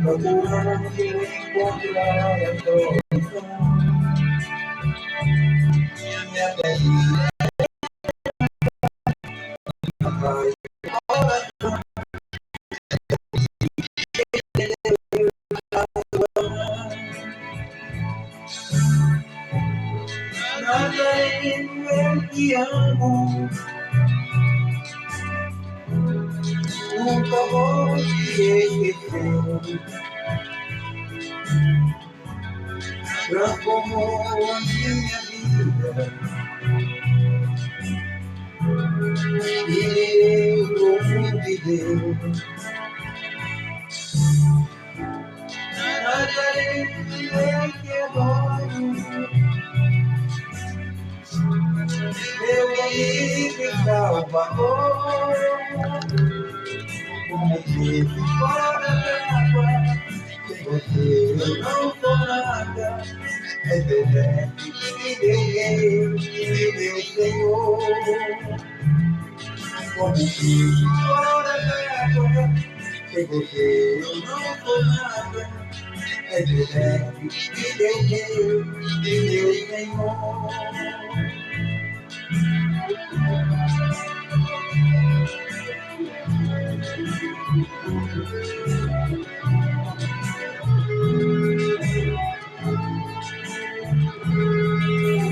procurando encontrar a solução. Minha vida vai nada eu te amo, nunca vou te esquecer. Transformou a minha vida e me deu viver. Nada eu te adoro, meu amigo e salvador. Como vivo fora d'água, sem você eu não sou nada. É presente que me deu Deus, meu Senhor. Como vivo fora d'água, sem você eu não sou nada. É presente que me deu Deus, meu Senhor.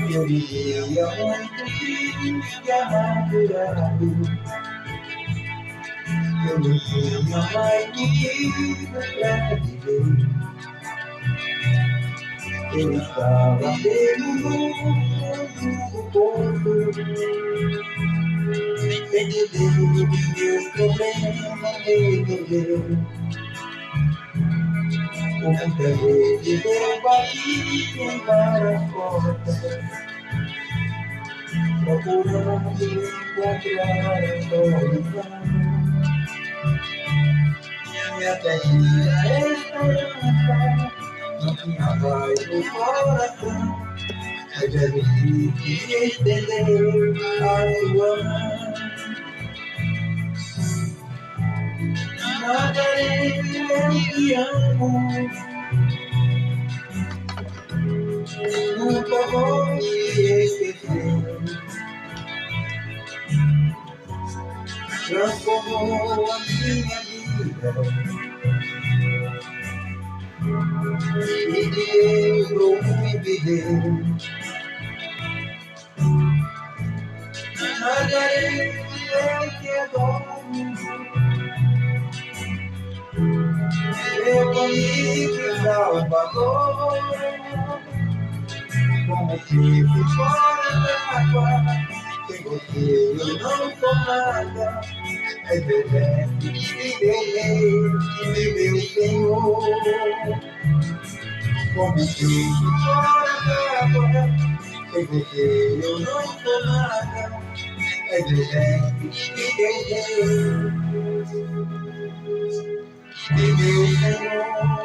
Eu vivia muito triste e amargurado. Eu não tinha mais motivo pra viver. Eu estava pelo mundo do povo, sem poder meus problemas resolver. Muitas vezes eu bati em várias portas, procurando encontrar a solução. Minha terrível esperança não tinha paz no coração, mas Jesus quis estender a sua mão. Nazareno, eu te amo, nunca vou te esquecer. Transformou a minha vida e me deu viver. Nazareno, eu te adoro, meu amigo e salvador. Como vivo fora d'água, sem você eu não sou nada. É presente que me deu Deus, meu Senhor. Como vivo fora d'água, sem você eu não sou nada. É presente que me deu Deus, meu Senhor.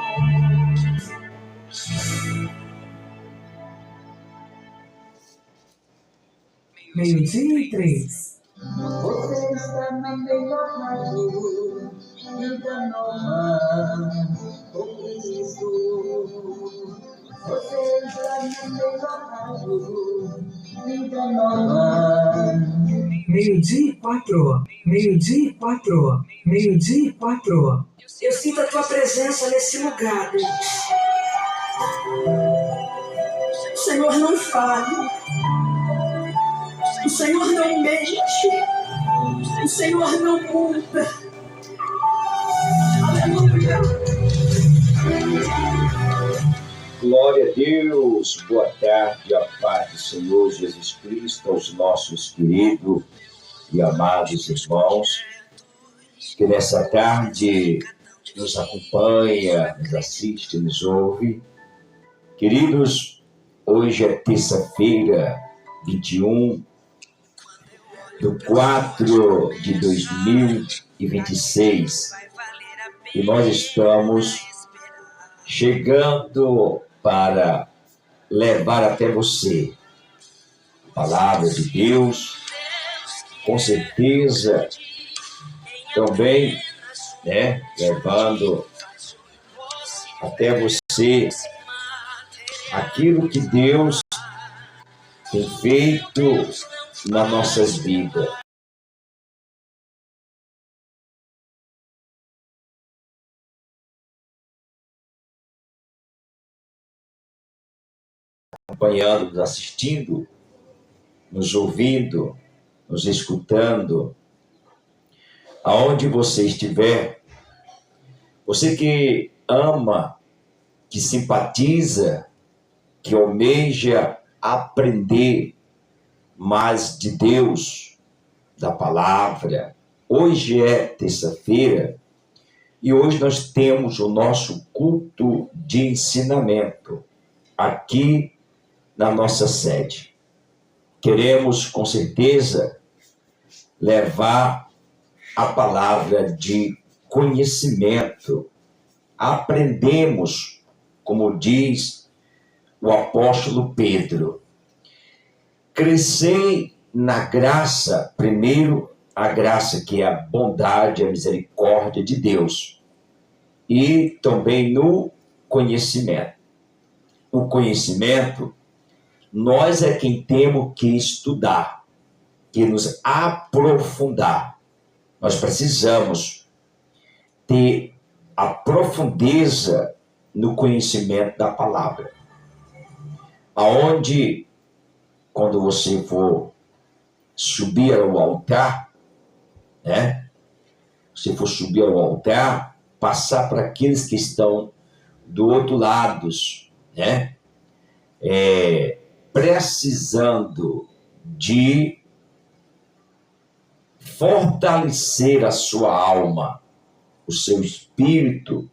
Meio-dia e 3. Você está na melhor rádio, Vida Nova, com Cristo. Você está na melhor rádio, Vida Nova. Meio-dia e 4. Meio-dia e 4. Meio-dia e 4. Eu sinto a tua presença nesse lugar, Deus. O Senhor não falha. O Senhor não mente. O Senhor não muda. Aleluia. Glória a Deus. Boa tarde, a paz do Senhor Jesus Cristo aos nossos queridos e amados irmãos que nessa tarde nos acompanha, nos assiste, nos ouve. Queridos, hoje é terça-feira, 21/4/2026 e nós estamos chegando para levar até você a palavra de Deus, com certeza também né? Levando até você aquilo que Deus tem feito nas nossas vidas. Acompanhando, nos assistindo, nos ouvindo, nos escutando, aonde você estiver, você que ama, que simpatiza, que almeja aprender mais de Deus, da palavra. Hoje é terça-feira e hoje nós temos o nosso culto de ensinamento aqui na nossa sede. Queremos, com certeza, levar a palavra de conhecimento. Aprendemos, como diz o apóstolo Pedro, crescei na graça, primeiro a graça que é a bondade, a misericórdia de Deus, e também no conhecimento. O conhecimento, nós é quem temos que estudar, que nos aprofundar. Nós precisamos ter a profundeza no conhecimento da palavra. Aonde, quando você for subir ao altar, né? Se for subir ao altar, passar para aqueles que estão do outro lado, né? Precisando de fortalecer a sua alma, o seu espírito,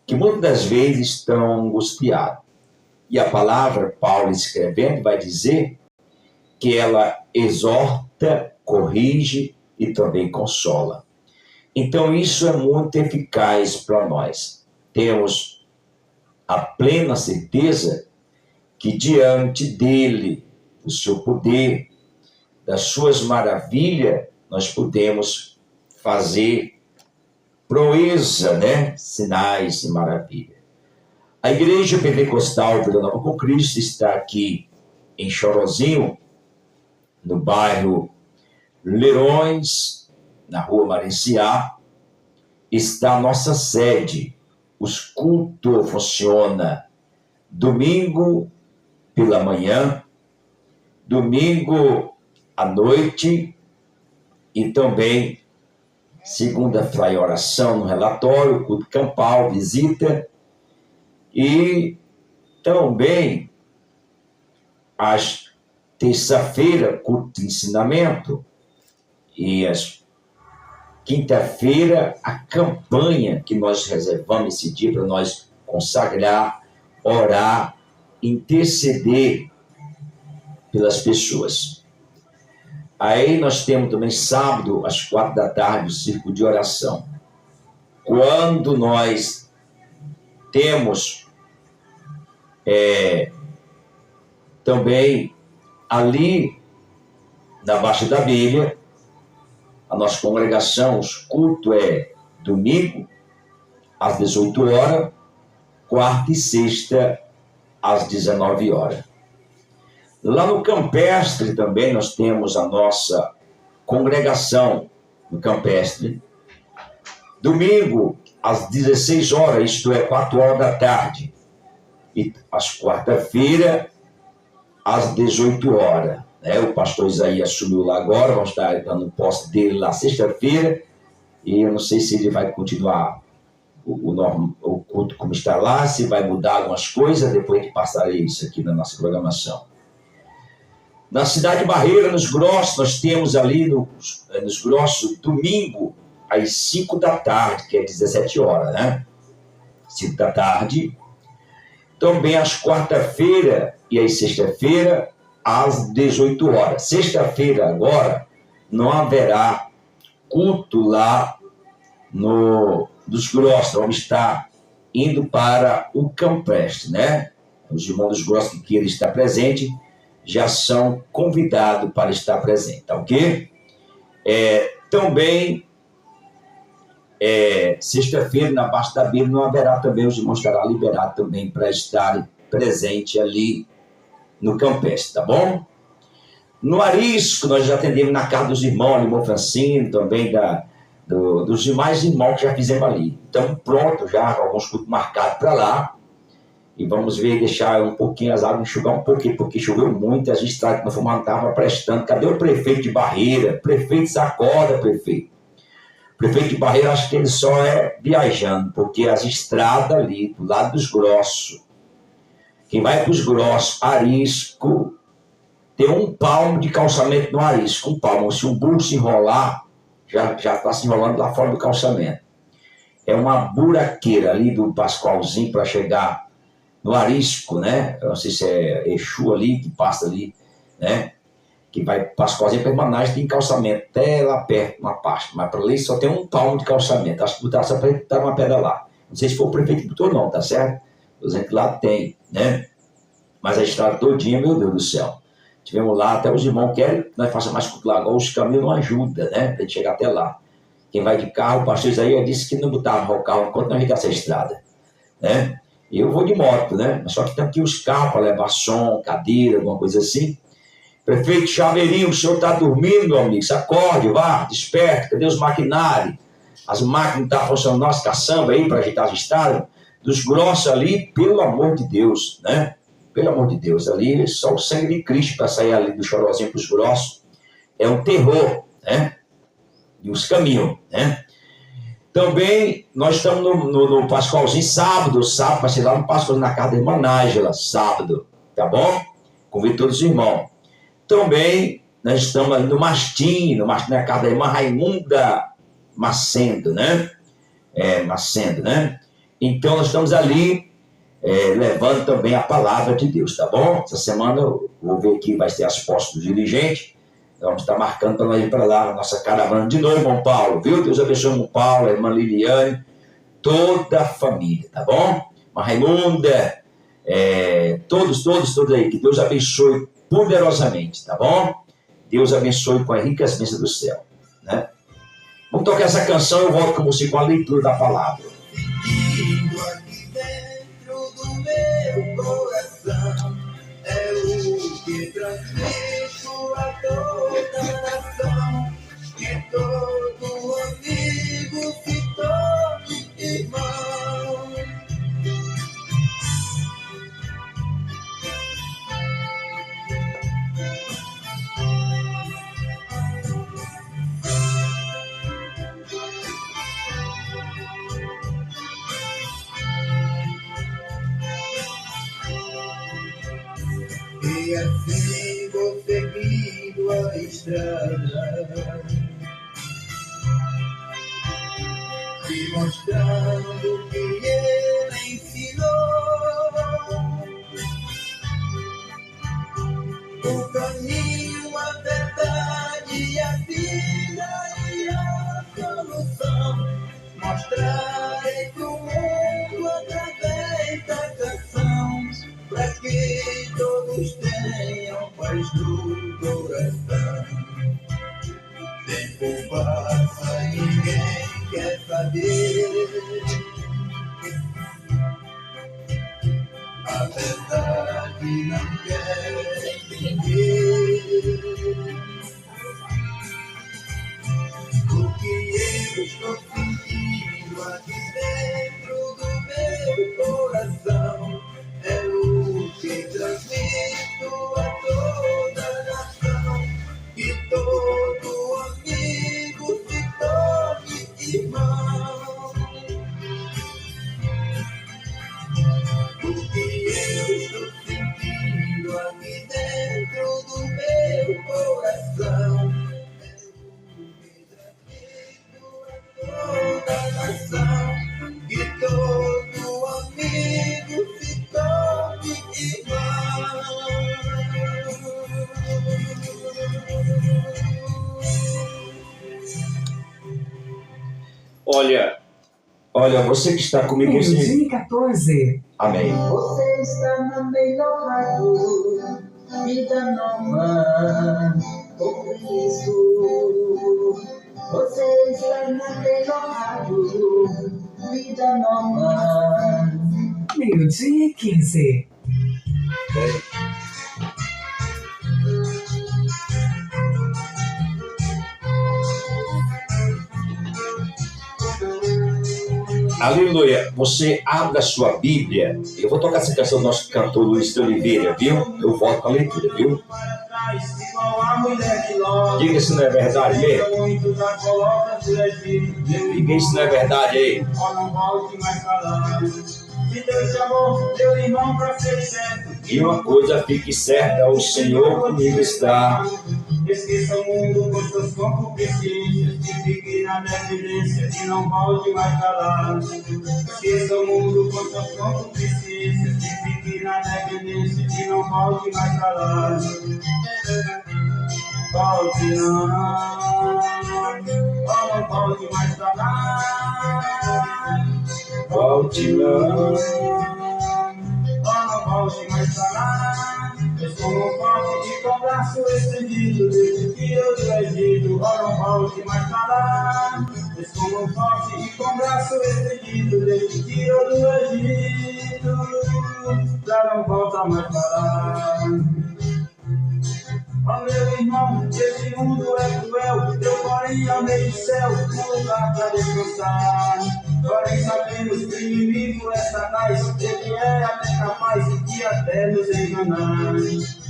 que muitas das vezes estão angustiados. E a palavra, Paulo escrevendo, vai dizer que ela exorta, corrige e também consola. Então isso é muito eficaz para nós. Temos a plena certeza que diante dele, do seu poder, das suas maravilhas, nós podemos fazer proeza, né? Sinais e maravilhas. A Igreja Pentecostal Vila Nova com Cristo está aqui em Chorozinho, no bairro Leirões, na rua Marenciá, está a nossa sede. Os cultos funcionam domingo pela manhã, domingo à noite e também segunda-feira oração no relatório, culto campal, visita, e também às terça-feira, culto de ensinamento, e às quinta-feira, a campanha que nós reservamos esse dia para nós consagrar, orar, interceder pelas pessoas. Aí nós temos também sábado, às 4 da tarde, o círculo de oração. Quando nós temos também ali na Baixa da Bíblia, a nossa congregação, os cultos é domingo às 18 horas, quarta e sexta às 19 horas. Lá no Campestre também nós temos a nossa congregação no Campestre, domingo às 16 horas, isto é, 4 horas da tarde, e às quarta-feira às 18 horas. Né? O pastor Isaías assumiu lá agora, vamos estar no posto dele lá sexta-feira, e eu não sei se ele vai continuar o culto como está lá, se vai mudar algumas coisas, depois que passarei isso aqui na nossa programação. Na cidade de Barreira, nos Grossos, nós temos ali nos Grossos, domingo, às 5 da tarde, que é 17 horas, né? 5 da tarde. Também às quarta-feira e às sexta-feira, às 18 horas. Sexta-feira, agora, não haverá culto lá dos Grossos. Vamos estar indo para o Campestre, né? Os irmãos dos Grossos que queiram estar presentes já são convidados para estar presentes, tá ok? Também Sexta-feira, na parte da Bíblia, não haverá também, os irmãos estarão liberados também para estarem presentes ali no campestre, tá bom? No Arisco, nós já atendemos na casa dos irmãos, irmão Francino, também dos demais irmãos que já fizemos ali. Então, pronto, já alguns cultos marcados para lá. E vamos ver, deixar um pouquinho as águas enxugar um pouquinho, porque choveu muito, as estradas que nós fomos não estavam prestando. Cadê o prefeito de Barreira? Prefeito se acorda, prefeito. Prefeito de Barreira, acho que ele só é viajando, porque as estradas ali, do lado dos Grossos, quem vai para os Grossos, Arisco, tem um palmo de calçamento no Arisco, um palmo. Se o burro se enrolar, já está se enrolando lá fora do calçamento. É uma buraqueira ali do Pascoalzinho para chegar no Arisco, né? Eu não sei se é Exu ali, que passa ali, né? Que vai Pascoalzinho para Manaus, tem calçamento até lá perto, uma parte. Mas para ali só tem um palmo de calçamento. Acho que botaram só para botar uma pedra lá. Não sei se foi o prefeito que botou não, tá certo? Tô dizendo que lá tem, né? Mas a estrada todinha, meu Deus do céu. Tivemos lá, até os irmãos querem que nós façamos mais culto lá. Agora os caminhos não ajudam, né? Para gente chegar até lá. Quem vai de carro, o pastor Isaías disse que não botava o carro enquanto não arregasse a estrada, né? Eu vou de moto, né? Só que tem aqui os carros para levar som, cadeira, alguma coisa assim. Prefeito Chaveirinho, o senhor está dormindo, meu amigo? Se acorde, vá, desperte. Cadê os maquinários? As máquinas estão funcionando, nós caçamba aí para ajeitar as estradas. Dos Grossos ali, pelo amor de Deus, né? Pelo amor de Deus, ali só o sangue de Cristo para sair ali do Chorozinho para os Grossos. É um terror, né? E os caminhos, né? Também, nós estamos no Pascoalzinho, sábado vai ser lá no Pascoalzinho, na casa da irmã Nájila, sábado, tá bom? Convido todos os irmãos. Também, nós estamos ali no Mastim, na casa da irmã Raimunda Macendo, né? Macendo, né? Então, nós estamos ali levando também a palavra de Deus, tá bom? Essa semana eu vou ver aqui, vai ter as postas do dirigente. Vamos estar marcando para nós ir para lá, a nossa caravana. De novo, irmão Paulo, viu? Deus abençoe o irmão Paulo, a irmã Liliane, toda a família, tá bom? Irmã Raimunda, todos aí, que Deus abençoe poderosamente, tá bom? Deus abençoe com as ricas bênçãos do céu, né? Vamos tocar essa canção, eu volto com você com a leitura da palavra. Aqui dentro do meu coração é o que transmito a toda nação, que todo amigo se torne irmão. E assim vou seguindo a estrada, te mostrando o que ele ensinou, o caminho, a verdade, a vida e a solução. Mostrarei pro mundo através da canção, para que todos tenham paz no coração. Tempo passa e ninguém quer saber, a verdade não quer entender. O que eu estou sentindo aqui dentro do meu coração é o que transmito a toda a nação, que todo amigo se torne irmão. O que eu estou sentindo aqui dentro do meu coração toda a nação, que todo amigo se torne irmão. Olha, você que está comigo... Meio-dia 14. Amém. Você está na melhor rádio, vida nova, com Cristo. Você está na melhor rádio, vida nova. 12h15. Aleluia. Você abre a sua Bíblia. Eu vou tocar essa canção do nosso cantor Luiz de Oliveira, viu? Eu volto com a leitura, viu? Diga se não é verdade mesmo. Diga se não é verdade aí. E uma coisa fique certa, o Senhor comigo está. Esqueça o mundo com suas concupiscências, que fique na dependência e não volte mais pra lá. Esqueça o mundo com suas concupiscências, que fique na dependência e não volte mais pra lá. Volte não, não volte mais pra lá. Volte não, não volte mais pra lá. Eu sou um forte e com braço estendido, desde que eu do Egito, não volte mais pra lá. Eu sou um forte e com braço estendido, desde que eu do Egito, já não volta mais pra lá. Meu irmão, esse mundo é cruel, eu porém amei o céu, um lugar pra descansar. Porém sabemos que o inimigo é Satanás, ele é até capaz de até nos enganar.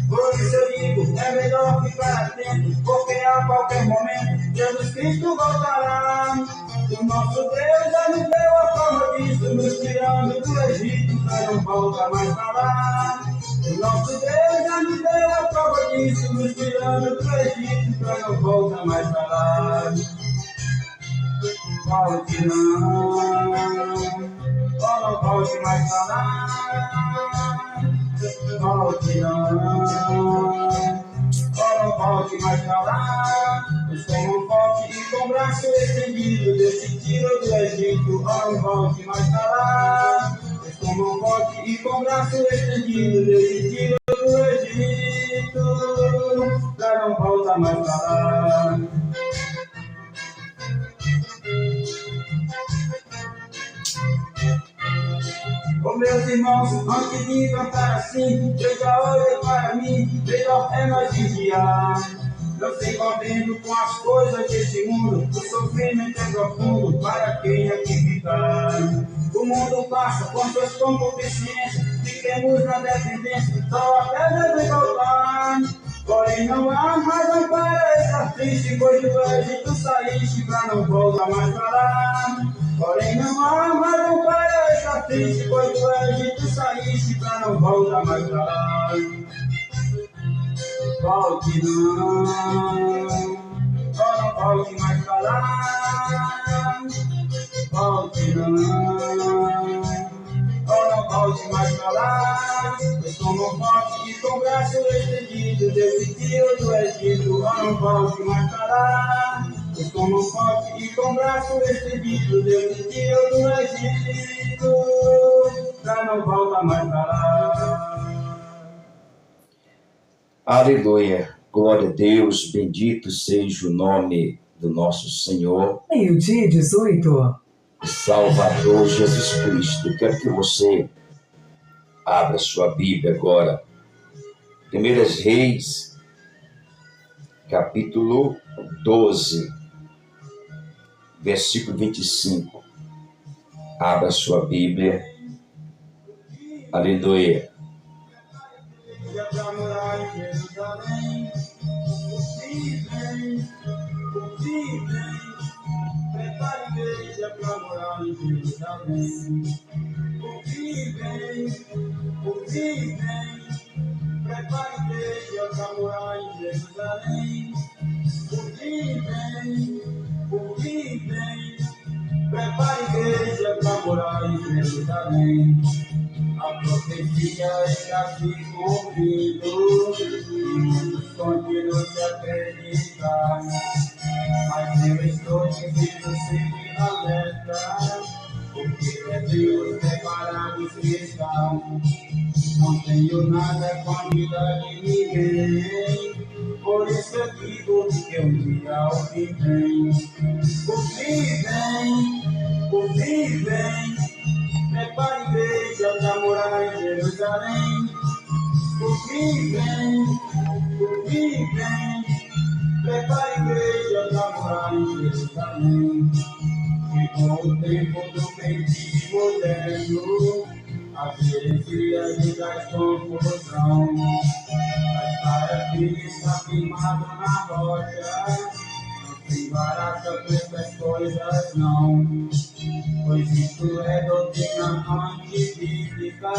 Por isso eu digo, é melhor ficar atento, porque a qualquer momento Jesus Cristo voltará. O nosso Deus já nos deu a prova disso, nos tirando do Egito, já não volta mais pra lá. O nosso Deus já nos deu a prova disso, nos tirando do Egito, já não volta mais pra lá. Volte não, não volte mais pra lá. Volte não, não volte mais pra lá. Eu sou um forte e com braço estendido, desse tiro do Egito, não volte mais pra lá. Eu sou um forte e com braço estendido, desse tiro do Egito, já não volta mais pra lá. Oh, meus irmãos, antes de cantar assim, eu já olhei para mim, melhor é nós vigiar. Não se envolvendo com as coisas desse mundo, o sofrimento é profundo para quem aqui ficar. O mundo passa com suas concupiscências, fiquemos na dependência, só até Deus voltar. Porém não há razão para estar triste, pois do Egito saíste pra não voltar mais pra lá. Porém não há razão para estar triste, pois do Egito saíste pra não voltar mais pra lá. Volte não, não volte mais pra lá. Volte não, não volte mais pra lá. Eu sou um forte e com braço estendido, desde que eu do Egito, não volte mais pra lá. Eu sou um forte e com braço estendido, desde que eu do Egito, já não volta mais pra lá. aleluia, glória a Deus, bendito seja o nome do nosso Senhor. 12h18. Salvador Jesus Cristo. Eu quero que você abra sua Bíblia agora. 1 Reis, capítulo 12, versículo 25. Abra sua Bíblia. Aleluia. Prepare igreja pra morar em Jerusalém. O que vem, prepare igreja pra morar em Jerusalém. O que vem, prepare igreja pra morar em Jerusalém. A profecia está se cumprindo e muitos continuam se acreditar. Mas eu estou dizendo sempre alerta, porque é Deus preparados que estão. Não tenho nada com a vida de ninguém, por isso eu digo que um dia o que vem. O que vem, Chegou o tempo do feitiço moderno, as heresias e das confusão. Mas para quem está firmado na rocha, não se embaraça com essas coisas não. Pois isto é doutrina antibíblica,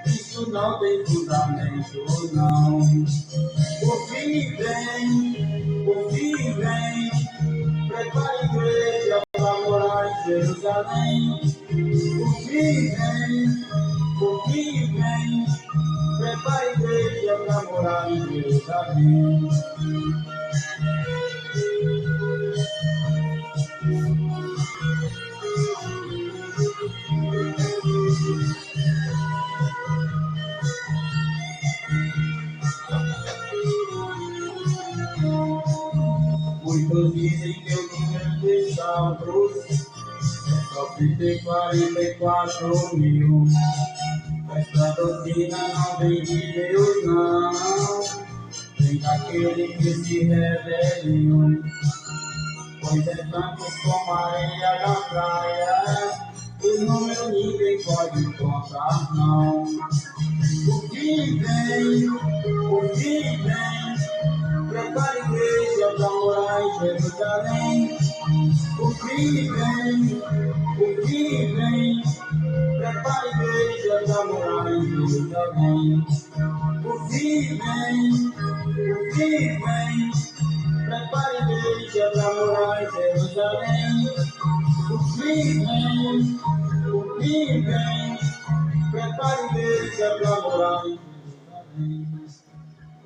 isso não tem fundamento não. O fim vem, prepara a igreja para morar em Jerusalém. O fim vem, prepara a igreja para morar em Jerusalém. Muitos dizem que o número de salvos é só 44 mil. Esta doutrina não vem de Deus, não, vem daquele que se rebeliou. Pois é tantos como a areia da praia, o número ninguém pode contar, não. O fim vem, prepara a igreja para morar em Jerusalém. O fim vem, prepara a igreja para morar em Jerusalém. O fim vem, prepara a igreja para morar em Jerusalém. O fim vem, prepara a igreja para morar em Jerusalém. O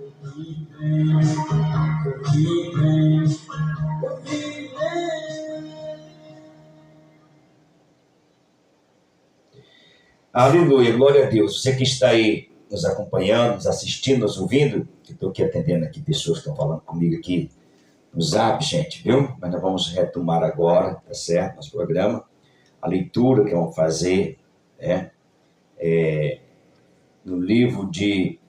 fim vem. Aleluia, glória a Deus. Você que está aí nos acompanhando, nos assistindo, nos ouvindo, que estou aqui atendendo aqui pessoas que estão falando comigo aqui no Zap, gente, viu? Mas nós vamos retomar agora, tá certo? Nosso programa, a leitura que vamos fazer, né? No livro de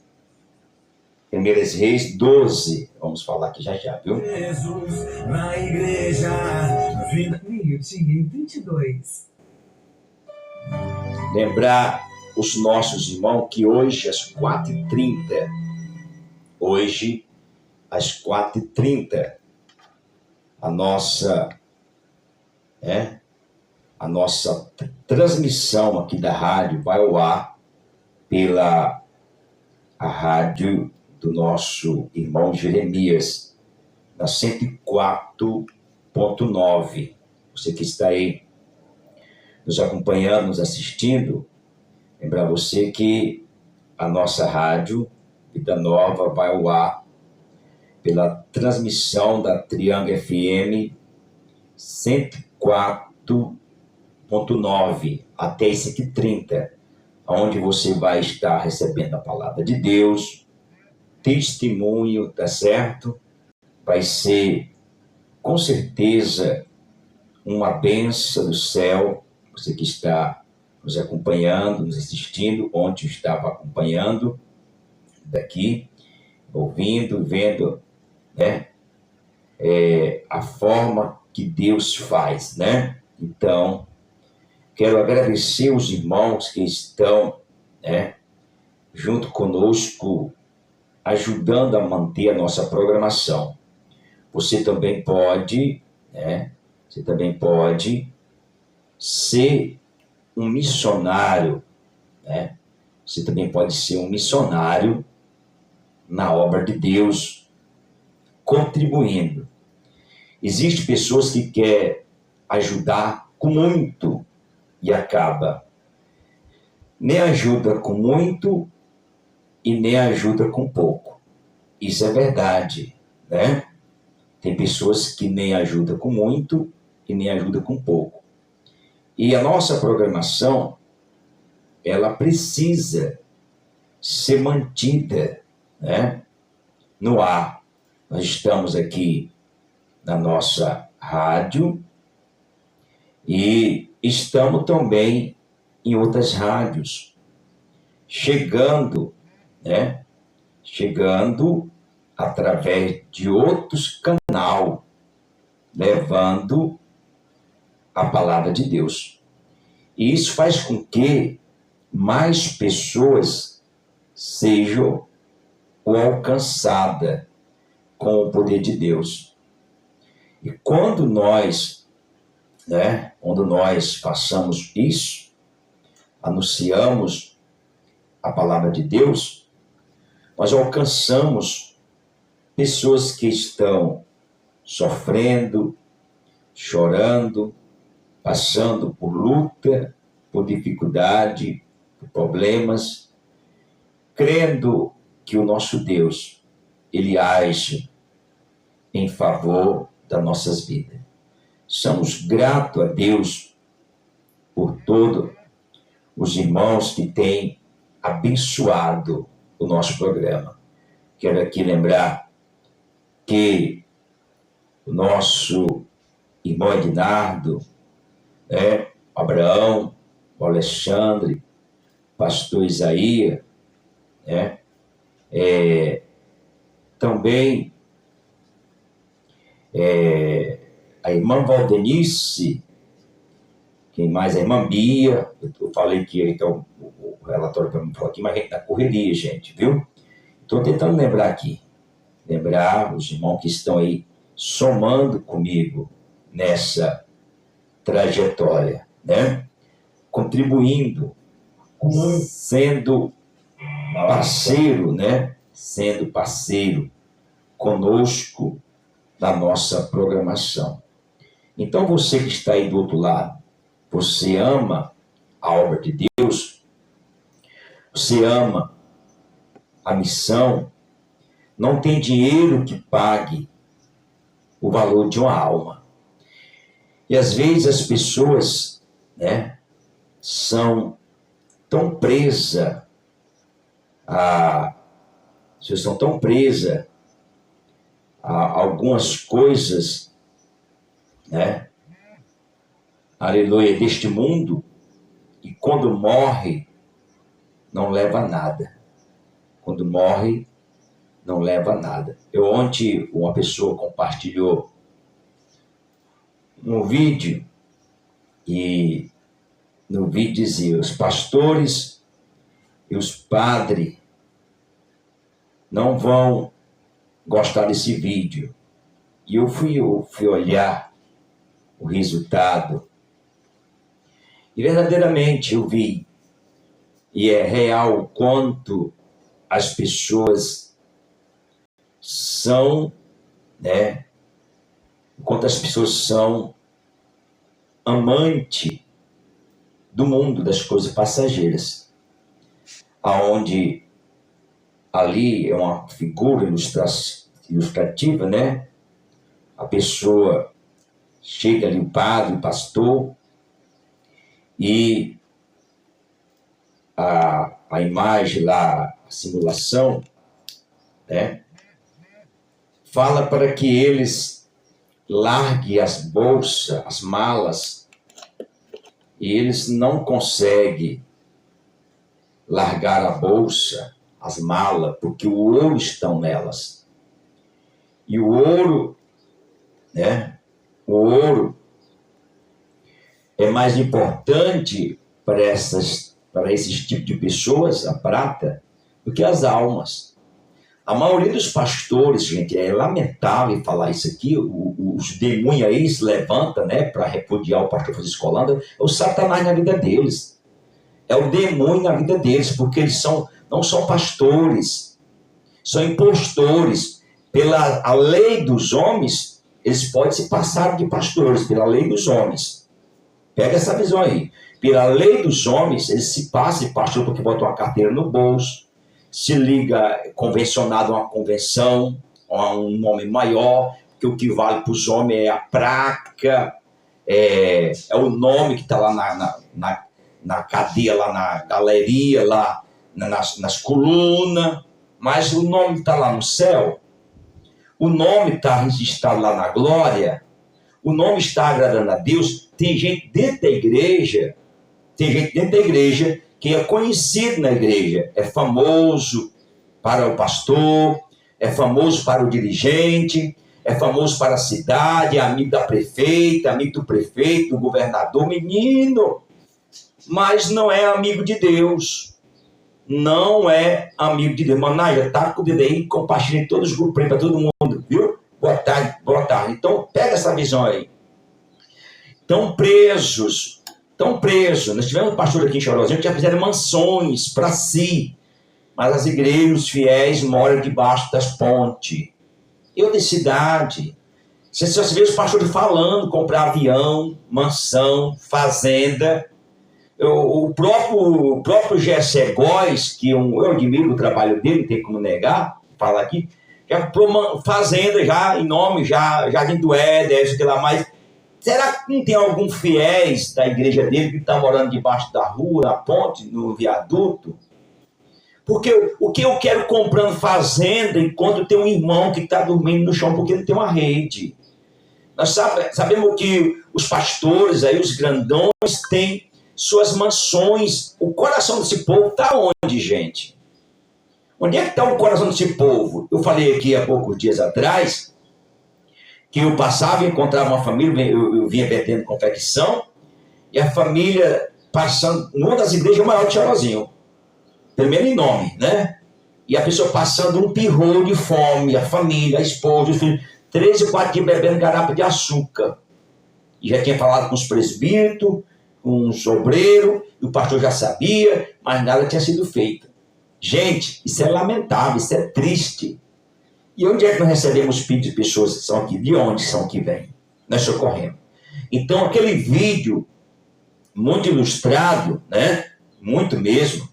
1 Reis 12, vamos falar aqui já, viu? Jesus na igreja, meio-dia e 22. Lembrar os nossos irmãos que hoje às 4h30, a nossa transmissão aqui da rádio vai ao ar pela a rádio do nosso irmão Jeremias, na 104.9. Você que está aí nos acompanhando, nos assistindo, lembrar você que a nossa rádio Vida Nova vai ao ar pela transmissão da Triângulo FM 104.9 até 5h30, onde você vai estar recebendo a palavra de Deus, testemunho, tá certo? Vai ser, com certeza, uma bênção do céu. Você que está nos acompanhando, nos assistindo, ontem eu estava acompanhando daqui, ouvindo, vendo, né? A forma que Deus faz, né? Então, quero agradecer os irmãos que estão, né, junto conosco, ajudando a manter a nossa programação. Você também pode, né? Você também pode ser um missionário, né? Você também pode ser um missionário na obra de Deus, contribuindo. Existem pessoas que querem ajudar com muito e acaba nem ajuda com muito e nem ajuda com pouco. Isso é verdade, né? Tem pessoas que nem ajudam com muito e nem ajudam com pouco. E a nossa programação, ela precisa ser mantida, né, no ar. Nós estamos aqui na nossa rádio e estamos também em outras rádios, chegando, né, chegando através de outros canais, levando a palavra de Deus. E isso faz com que mais pessoas sejam alcançadas com o poder de Deus. E quando nós façamos isso, anunciamos a palavra de Deus, nós alcançamos pessoas que estão sofrendo, chorando, passando por luta, por dificuldade, por problemas, crendo que o nosso Deus, Ele age em favor das nossas vidas. Somos gratos a Deus por todos os irmãos que têm abençoado o nosso programa. Quero aqui lembrar que o nosso irmão Ednardo, Abraão, o Alexandre, pastor Isaías, também a irmã Valdenice, quem mais? A irmã Bia, eu falei que então, o relatório para mim falou aqui, mas a gente tá correria, gente, viu? Estou tentando lembrar os irmãos que estão aí somando comigo nessa trajetória, contribuindo, sendo parceiro, sendo parceiro conosco na nossa programação. Então você que está aí do outro lado, você ama a obra de Deus, você ama a missão, não tem dinheiro que pague o valor de uma alma. E às vezes as pessoas, são tão presas a algumas coisas, aleluia, deste mundo, e quando morre, não leva nada. Quando morre, não leva nada. Ontem, uma pessoa compartilhou um vídeo, e no vídeo dizia: os pastores e os padres não vão gostar desse vídeo. E eu fui olhar o resultado, e verdadeiramente eu vi, e é real o quanto as pessoas são, quanto as pessoas são amantes do mundo, das coisas passageiras, aonde ali é uma figura ilustrativa, A pessoa chega ali, o padre, o pastor, e a imagem lá, a simulação, fala para que eles larguem as bolsas, as malas, e eles não conseguem largar a bolsa, as malas, porque o ouro estão nelas. E o ouro, o ouro é mais importante para esses tipos de pessoas, a prata, do que as almas. A maioria dos pastores, gente, é lamentável falar isso aqui, os demônios aí se levantam, para repudiar o pastor Francisco Holanda, é o Satanás na vida deles. É o demônio na vida deles, porque eles não são pastores, são impostores. Pela lei dos homens, eles podem se passar de pastores, pela lei dos homens. Pega essa visão aí. Pela lei dos homens, eles se passam de pastor porque botam uma carteira no bolso, se liga convencionado a uma convenção, a um nome maior, que o que vale para os homens é a placa, é o nome que está lá na cadeia, lá na galeria, lá nas colunas, mas o nome está lá no céu, o nome está registrado lá na glória, o nome está agradando a Deus. Tem gente dentro da igreja, que é conhecido na igreja, é famoso para o pastor, é famoso para o dirigente, é famoso para a cidade, é amigo da prefeita, amigo do prefeito, do governador, menino, mas não é amigo de Deus. Não é amigo de Deus. Manaia, tá com o dedo aí, compartilha em todos os grupos para todo mundo, viu? Boa tarde, boa tarde. Então, pega essa visão aí. Estão presos. Nós tivemos um pastor aqui em Chorozinho que já fizeram mansões para si, mas as igrejas, os fiéis, moram debaixo das pontes. Eu de cidade. Você só vê os pastores falando, comprar avião, mansão, fazenda. O próprio Gessé Góes, que eu admiro o trabalho dele, não tem como negar, falar aqui, já comprou uma fazenda já, em nome, Jardim do Éden, isso que lá mais. Será que não tem algum fiéis da igreja dele que está morando debaixo da rua, na ponte, no viaduto? Porque o que eu quero comprando fazenda enquanto tem um irmão que está dormindo no chão porque não tem uma rede? Nós sabemos que os pastores, aí, os grandões, têm suas mansões. O coração desse povo está onde, gente? Onde é que está o coração desse povo? Eu falei aqui há poucos dias atrás que eu passava e encontrava uma família, eu vinha vendendo confecção, e a família passando numa das igrejas maiores de Chorozinho, pelo menos em nome, né? E a pessoa passando um pirrolho de fome, a família, a esposa, os filhos, 3 e 4 dias bebendo garapa de açúcar. E já tinha falado com os presbíteros, com os obreiros, e o pastor já sabia, mas nada tinha sido feito. Gente, isso é lamentável, isso é triste. E onde é que nós recebemos pedidos de pessoas que são aqui? De onde são que vêm? Nós socorremos. Então, aquele vídeo, muito ilustrado, né? Muito mesmo,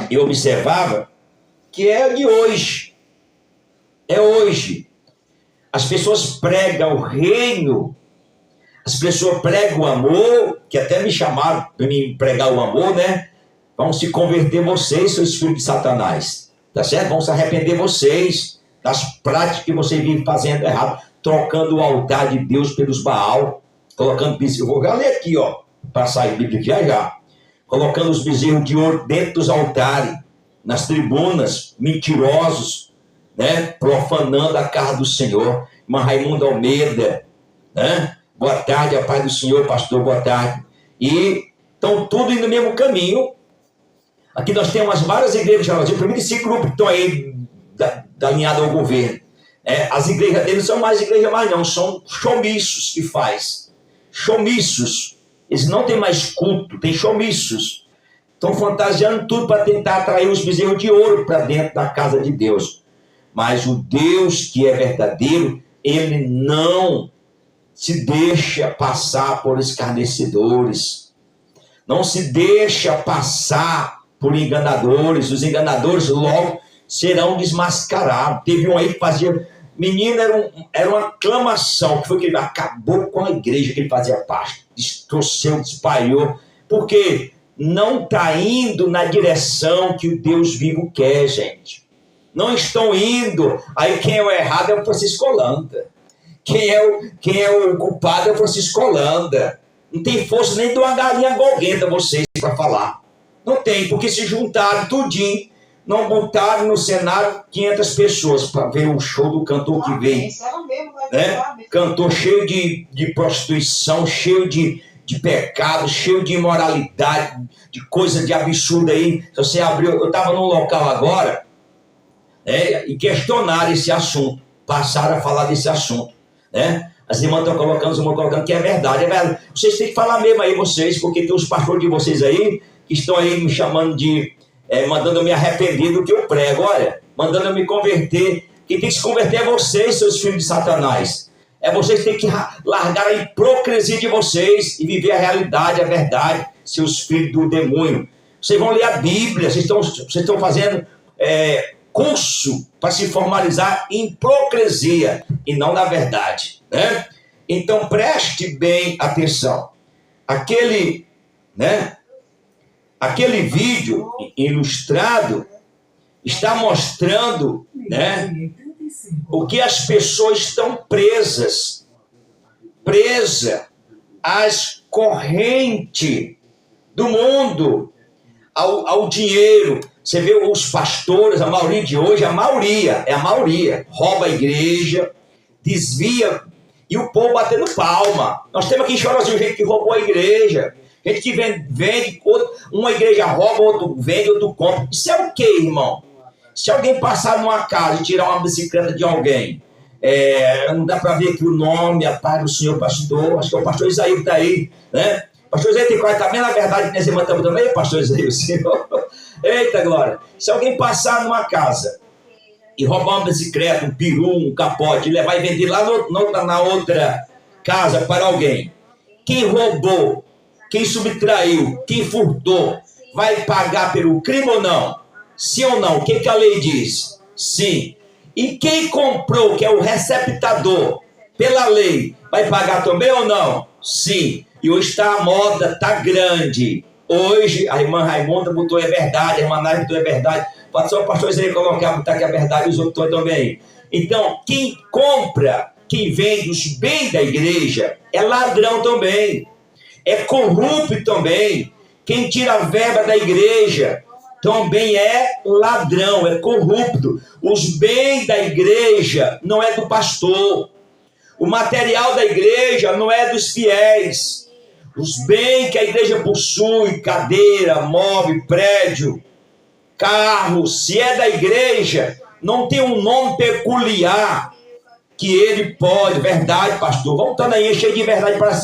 eu observava que é de hoje. É hoje. As pessoas pregam o reino, as pessoas pregam o amor, que até me chamaram para me pregar o amor, né? Vão se converter vocês, seus filhos de Satanás. Tá certo? Vão se arrepender vocês das práticas que vocês vivem fazendo errado, trocando o altar de Deus pelos Baal, colocando bezerros. Eu vou ler aqui, ó, para sair Bíblia já já. Colocando os bezerros de ouro dentro dos altares, nas tribunas, mentirosos, né? Profanando a casa do Senhor. Irmã Raimunda Almeida, né? Boa tarde, a paz do Senhor, pastor, boa tarde. E estão tudo indo no mesmo caminho. Aqui nós temos várias igrejas, primeiro esse grupo que estão aí da alinhada ao governo. As igrejas deles não são mais igrejas mais não, são chomiços que faz. Chomiços. Eles não têm mais culto, tem chomiços. Estão fantasiando tudo para tentar atrair os bezerros de ouro para dentro da casa de Deus. Mas o Deus que é verdadeiro, ele não se deixa passar por escarnecedores. Não se deixa passar por enganadores. Os enganadores logo serão desmascarados. Teve um aí que fazia... Menino, era uma aclamação, que foi que ele acabou com a igreja que ele fazia parte. Destruiu, espalhou. Porque não está indo na direção que o Deus vivo quer, gente. Não estão indo. Aí quem é o errado é o Francisco Holanda. Quem é o culpado é o Francisco Holanda. Não tem força nem de uma galinha golguenta vocês para falar. Não tem, porque se juntaram tudinho, não botaram no cenário 500 pessoas para ver o show do cantor que veio. Né? Cantor cheio de prostituição, cheio de pecado, cheio de imoralidade, de coisa de absurda aí. Se você abriu, eu estava num local agora, né, e questionaram esse assunto, passaram a falar desse assunto. Né? As irmãs estão colocando que é verdade. Vocês têm que falar mesmo aí, vocês, porque tem os pastores de vocês aí que estão aí me chamando de... mandando eu me arrepender do que eu prego. Olha, mandando eu me converter. Quem tem que se converter é vocês, seus filhos de Satanás. É vocês que têm que largar a hipocrisia de vocês e viver a realidade, a verdade, seus filhos do demônio. Vocês vão ler a Bíblia, vocês estão fazendo curso para se formalizar em hipocrisia e não na verdade. Né? Então preste bem atenção. Aquele vídeo ilustrado está mostrando, né, o que as pessoas estão presas às correntes do mundo, ao dinheiro. Você vê os pastores, a maioria de hoje, a maioria, rouba a igreja, desvia, e o povo batendo palma. Nós temos aqui em Chorozinho gente que roubou a igreja, gente que vende uma igreja rouba, outro vende, outro compra. Isso é o quê, irmão? Se alguém passar numa casa e tirar uma bicicleta de alguém, não dá para ver aqui o nome, a paz do senhor pastor, acho que é o pastor Isaías que está aí, né? Pastor Isaías tem 40 também, na verdade, nós levantamos também, pastor Isaías, o senhor. Eita glória! Se alguém passar numa casa e roubar uma bicicleta, um peru, um capote, e levar e vender lá na outra casa para alguém, quem roubou, quem subtraiu, quem furtou, vai pagar pelo crime ou não? Sim ou não? O que a lei diz? Sim. E quem comprou, que é o receptador, pela lei, vai pagar também ou não? Sim. E hoje está a moda, está grande. Hoje, a irmã Raimunda botou é verdade, a irmã Nai botou é verdade. Só o pastor Zé colocar, botar que é verdade, os outros também. Então, quem compra, quem vende os bens da igreja, é ladrão também. É corrupto também. Quem tira a verba da igreja também é ladrão, é corrupto. Os bens da igreja não é do pastor. O material da igreja não é dos fiéis. Os bens que a igreja possui, cadeira, móvel, prédio, carro, se é da igreja, não tem um nome peculiar que ele pode. Verdade, pastor. Voltando aí, cheio de verdade para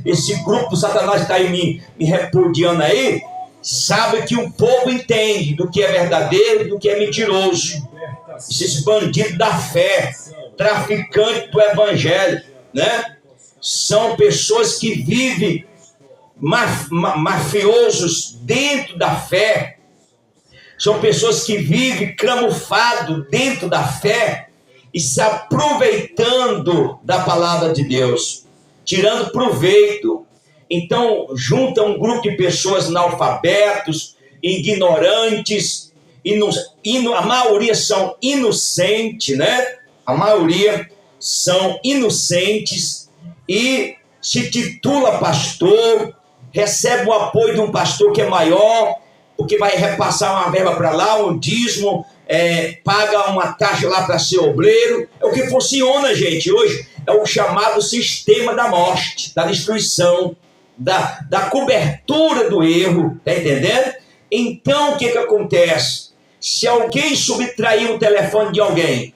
esse grupo do Satanás que está aí me repudiando aí. Sabe que o povo entende do que é verdadeiro e do que é mentiroso. Esses bandidos da fé, traficantes do evangelho, né? São pessoas que vivem mafiosos dentro da fé. São pessoas que vivem camuflado dentro da fé e se aproveitando da palavra de Deus, tirando proveito. Então, junta um grupo de pessoas analfabetos, ignorantes, a maioria são inocentes, né? A maioria são inocentes e se titula pastor, recebe o apoio de um pastor que é maior, porque vai repassar uma verba para lá, um dízimo, paga uma taxa lá para ser obreiro. É o que funciona, gente, hoje. É o chamado sistema da morte, da destruição, da cobertura do erro, tá entendendo? Então, o que acontece? Se alguém subtrair o telefone de alguém,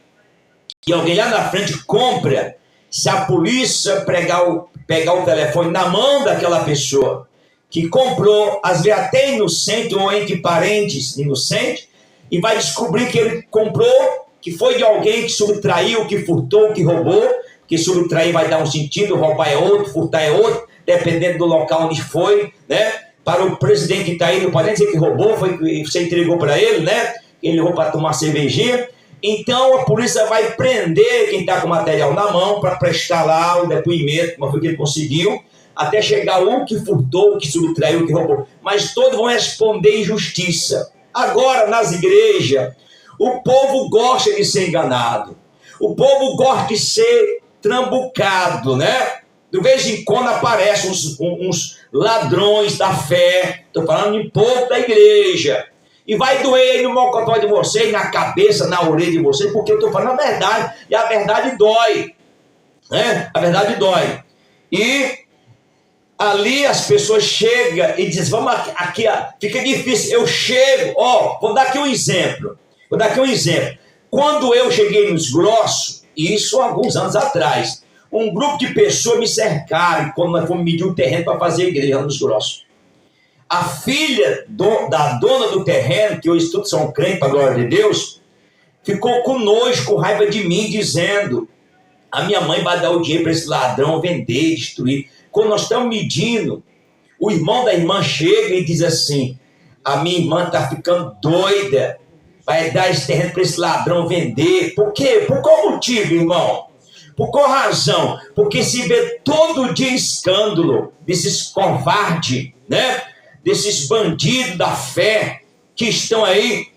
e alguém lá na frente compra, se a polícia pegar o telefone na mão daquela pessoa que comprou, às vezes até inocente ou entre parentes inocente, e vai descobrir que ele comprou, que foi de alguém que subtraiu, que furtou, que roubou, que subtrair vai dar um sentido, roubar é outro, furtar é outro, dependendo do local onde foi, né? Para o presidente que está aí, não pode nem dizer que roubou, foi que você entregou para ele, né? Ele roubou para tomar cervejinha. Então a polícia vai prender quem está com o material na mão para prestar lá o depoimento, como foi que ele conseguiu, até chegar o que furtou, o que subtraiu, o que roubou. Mas todos vão responder em justiça. Agora, nas igrejas, o povo gosta de ser enganado. O povo gosta de ser trambucado, né? De vez em quando aparecem uns ladrões da fé. Estou falando em povo da igreja. E vai doer aí no mocotó de vocês, na cabeça, na orelha de vocês, porque eu estou falando a verdade. E a verdade dói. Né? A verdade dói. E ali as pessoas chegam e dizem, vamos aqui, fica difícil. Eu chego, vou dar aqui um exemplo. Quando eu cheguei nos Grossos, isso há alguns anos atrás, um grupo de pessoas me cercaram quando nós fomos medir um terreno para fazer a igreja nos Grossos. A filha da dona do terreno, que hoje todos são crentes, para a glória de Deus, ficou com nojo, com raiva de mim, dizendo, a minha mãe vai dar o dinheiro para esse ladrão vender, destruir. Quando nós estamos medindo, o irmão da irmã chega e diz assim, a minha irmã está ficando doida, vai dar esse terreno para esse ladrão vender. Por quê? Por qual motivo, irmão? Por qual razão? Porque se vê todo dia escândalo desses covardes, né? Desses bandidos da fé que estão aí,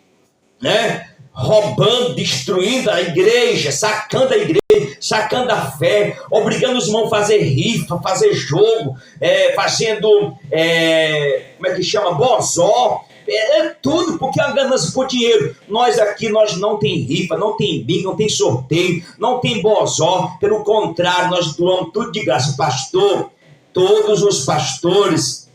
né? Roubando, destruindo a igreja, sacando a igreja, sacando a fé, obrigando os irmãos a fazer rifa, fazer jogo, fazendo, como é que chama? Bozó. é tudo, porque é a ganância por dinheiro. Nós aqui, nós não tem rifa, não tem bingo, não tem sorteio, não tem bozó, pelo contrário, nós doamos tudo de graça. Pastor, todos os pastores,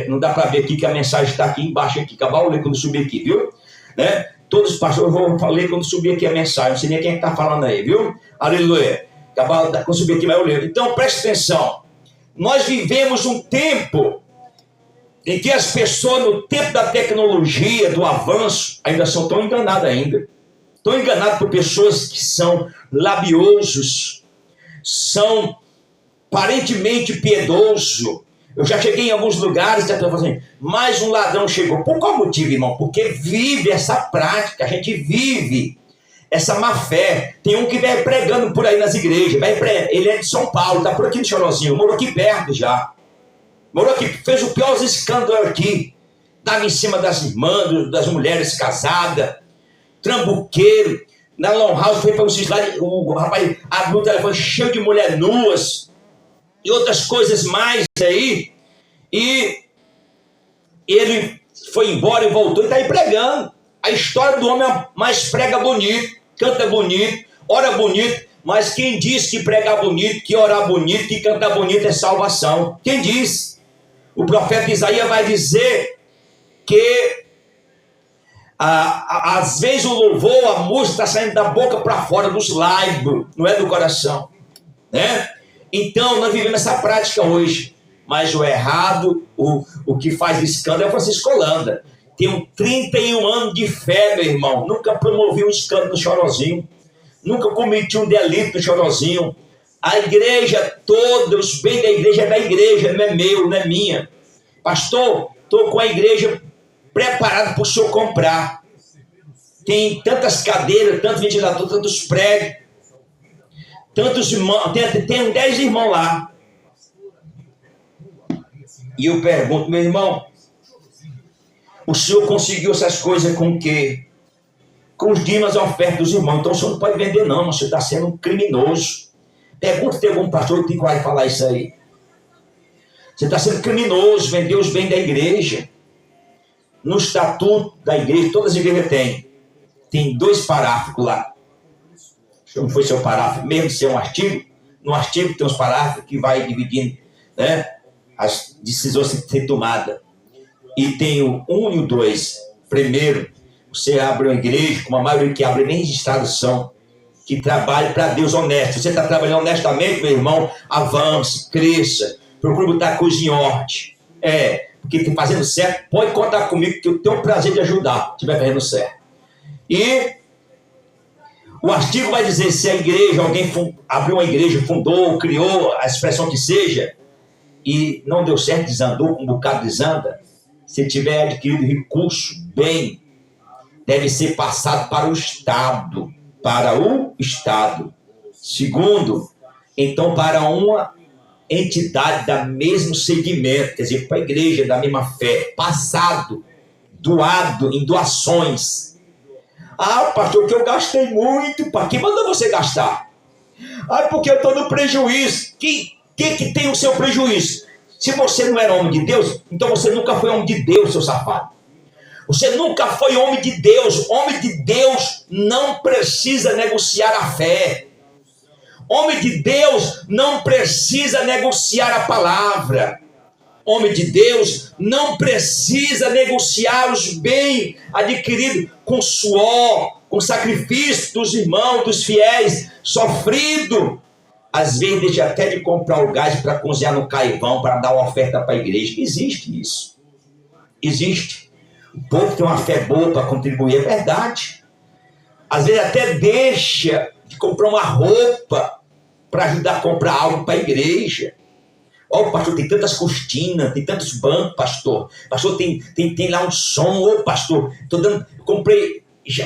não dá para ver aqui que a mensagem está aqui embaixo, aqui, acabar eu ler quando subir aqui, viu? Né? Todos os pastores, eu vou ler quando subir aqui a mensagem, não sei nem quem está falando aí, viu? Aleluia. Quando subir aqui, vai eu ler. Então, preste atenção. Nós vivemos um tempo em que as pessoas, no tempo da tecnologia, do avanço, ainda são tão enganadas ainda. Estão enganadas por pessoas que são labiosos, são aparentemente piedosos. Eu já cheguei em alguns lugares e estou falando assim, mais um ladrão chegou. Por qual motivo, irmão? Porque vive essa prática, a gente vive essa má fé. Tem um que vai pregando por aí nas igrejas, ele é de São Paulo, está por aqui no Chorozinho, morou aqui perto já. Morou aqui, fez o pior escândalo aqui. Estava em cima das irmãs, das mulheres casadas, trambuqueiro. Na Long House foi para os lados, o rapaz abriu o telefone cheio de mulheres nuas e outras coisas mais aí. E ele foi embora e voltou e está aí pregando. A história do homem mais prega bonito, canta bonito, ora bonito, mas quem diz que pregar bonito, que orar bonito, que cantar bonito é salvação? Quem diz? O profeta Isaías vai dizer que às vezes o louvor, a música está saindo da boca para fora, dos lábios, não é do coração, né? Então nós vivemos essa prática hoje, mas o errado, o que faz escândalo é o Francisco Holanda. Tenho 31 anos de fé, meu irmão, nunca promovi um escândalo no Chorozinho, nunca cometi um delito no Chorozinho. A igreja toda, os bens da igreja é da igreja, não é meu, não é minha. Pastor, estou com a igreja preparada para o senhor comprar. Tem tantas cadeiras, tantos ventiladores, tantos prédios, tantos irmãos, tem 10 irmãos lá. E eu pergunto, meu irmão, o senhor conseguiu essas coisas com o quê? Com os dízimos e ofertas dos irmãos. Então o senhor não pode vender não, você está sendo um criminoso. Pergunta se tem algum pastor que tem coragem de falar isso aí. Você está sendo criminoso, vendeu os bens da igreja. No estatuto da igreja, todas as igrejas têm. Tem 2 parágrafos lá. Não foi seu parágrafo, mesmo ser um artigo. No artigo tem uns parágrafos que vai dividindo, né, as decisões a ser tomadas. E tem o 1 e o 2. Primeiro, você abre uma igreja, como a maioria que abre nem registrados são, que trabalhe para Deus honesto. Você está trabalhando honestamente, meu irmão, avance, cresça, procure botar a coisa em ordem. Porque está fazendo certo, pode contar comigo que eu tenho o prazer de ajudar, se estiver fazendo certo. E o artigo vai dizer se a igreja, alguém abriu uma igreja, fundou, criou, a expressão que seja, e não deu certo, desandou, um bocado desanda, se tiver adquirido recurso, bem, deve ser passado para o Estado. Para o Estado. Segundo, então para uma entidade da mesmo segmento, quer dizer, para a igreja da mesma fé, passado, doado em doações. Ah, pastor, que eu gastei muito, para que mandou você gastar? Ah, porque eu estou no prejuízo. Que tem o seu prejuízo? Se você não era homem de Deus, então você nunca foi homem de Deus, seu safado. Você nunca foi homem de Deus. Homem de Deus não precisa negociar a fé. Homem de Deus não precisa negociar a palavra. Homem de Deus não precisa negociar os bens adquiridos com suor, com sacrifício dos irmãos, dos fiéis, sofrido. Às vezes deixa até de comprar o gás para cozinhar no carvão, para dar uma oferta para a igreja. Existe isso. Existe. O povo tem uma fé boa para contribuir, é verdade. Às vezes até deixa de comprar uma roupa para ajudar a comprar algo para a igreja. Ó, pastor, tem tantas cortinas, tem tantos bancos, pastor. Pastor, tem lá um som, ô pastor, comprei.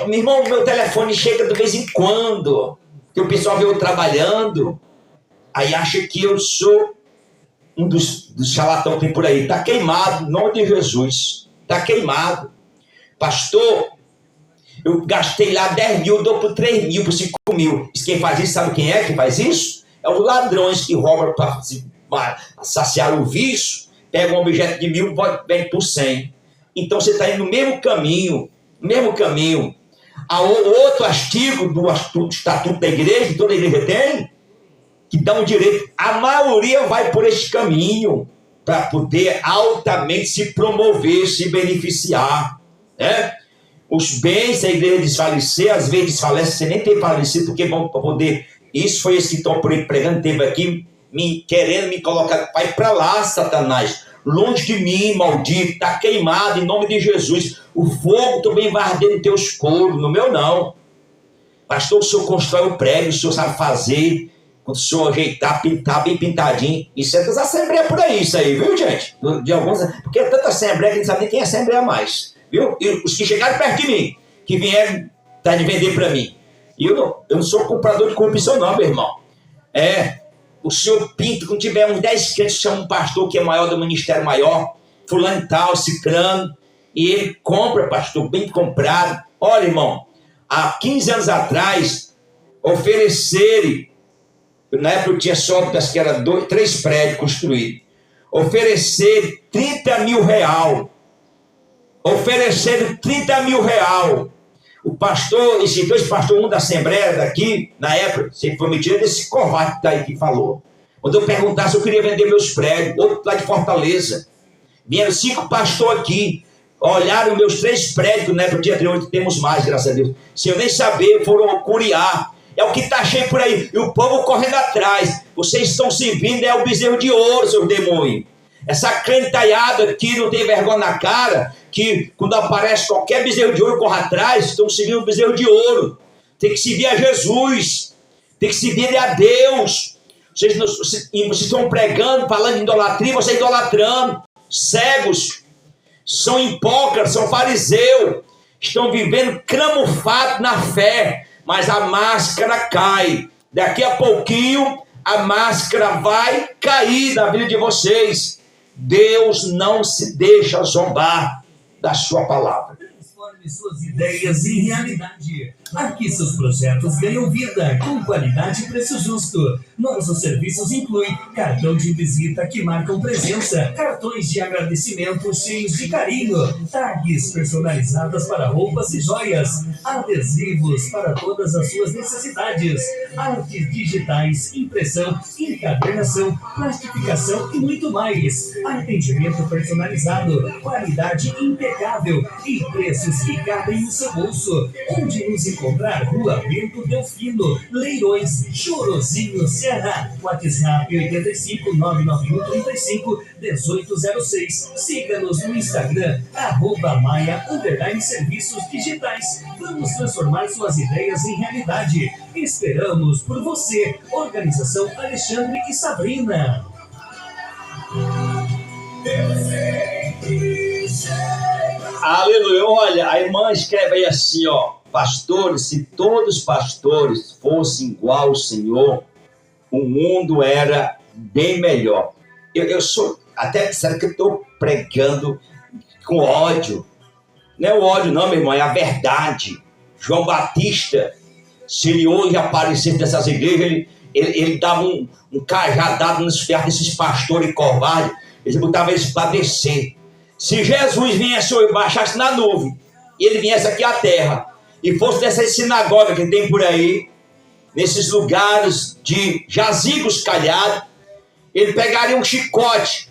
Meu irmão, meu telefone chega de vez em quando, que o pessoal vê eu trabalhando, aí acha que eu sou um dos charlatão que tem por aí. Está queimado, em nome de Jesus. Está queimado. Pastor, eu gastei lá 10 mil, dou por 3 mil, por 5 mil. Quem faz isso, sabe quem é que faz isso? É os ladrões que roubam para saciar o vício, pegam um objeto de 1.000, vem por 100. Então você está indo no mesmo caminho, O outro artigo do Estatuto da Igreja, que toda igreja tem, que dá um direito, a maioria vai por esse caminho, para poder altamente se promover, se beneficiar, né? Os bens, se a igreja desfalecer, às vezes desfalece, você nem tem falecido, porque vão poder. Isso foi esse que estão pregando, teve aqui, querendo me colocar. Vai para lá, Satanás, longe de mim, maldito, está queimado em nome de Jesus. O fogo também vai arder no teus coros, no meu não. Pastor, o senhor constrói o prédio, o senhor sabe fazer, quando o senhor ajeitar, pintar bem pintadinho. Isso é das assembleias por aí, isso aí, viu, gente? De alguns, porque é tanta assembleia que não sabe nem quem é assembleia mais. Viu? E os que chegaram perto de mim, que vieram de vender para mim. E eu não sou comprador de corrupção não, meu irmão. O senhor pinta, quando tiver uns 10 crentes, chama um pastor que é maior do ministério maior, fulano tal, ciclano, e ele compra, pastor, bem comprado. Olha, irmão, há 15 anos atrás, oferecerem, na época eu tinha só, acho que era 3 prédios construídos, oferecer 30 mil real. Ofereceram 30 mil real. O pastor, esses 2 pastores, um da Assembleia daqui, na época, sempre foi mentira desse covarde que está aí que falou. Quando eu perguntasse se eu queria vender meus prédios, outro lá de Fortaleza, vieram 5 pastores aqui, olharam meus 3 prédios, né, para o dia 38, temos mais, graças a Deus. Se eu nem saber, foram curiar. É o que está cheio por aí. E o povo correndo atrás. Vocês estão servindo, é o bezerro de ouro, seus demônios. Essa cantaiada aqui não tem vergonha na cara, que quando aparece qualquer bezerro de ouro, corre atrás, estão seguindo o bezerro de ouro. Tem que seguir a Jesus, tem que seguir a Deus. Vocês estão pregando, falando de idolatria, vocês idolatrando, cegos, são hipócritas, são fariseus, estão vivendo camuflados na fé, mas a máscara cai. Daqui a pouquinho, a máscara vai cair da vida de vocês. Deus não se deixa zombar da sua palavra. Transforme suas ideias em realidade. Aqui seus projetos ganham vida com qualidade e preço justo. Nossos serviços incluem cartão de visita que marcam presença, cartões de agradecimento cheios de carinho, tags personalizadas para roupas e joias, adesivos para todas as suas necessidades, artes digitais, impressão, encadernação, plastificação e muito mais. Atendimento personalizado, qualidade impecável e preços que cabem no seu bolso. Onde nos encontrar? Rua Bento Delfino, Leirões, Chorozinho, Ceará. WhatsApp 85 991 35 1806. Siga-nos no Instagram, @maia_serviços digitais. Vamos transformar suas ideias em realidade. Esperamos por você. Organização Alexandre e Sabrina. Aleluia. Olha, a irmã escreve aí assim, ó: pastores, se todos os pastores fossem igual ao Senhor, o mundo era bem melhor. Eu sou, até disseram que eu estou pregando com ódio. Não é o ódio não, meu irmão, é a verdade. João Batista, se ele hoje aparecesse nessas igrejas, ele dava um cajadado nos ferros desses pastores covardes, ele botava eles para descer. Se Jesus viesse hoje, baixasse na nuvem, e ele viesse aqui à terra, e fosse dessas sinagogas que tem por aí, nesses lugares de jazigos calhados, ele pegaria um chicote,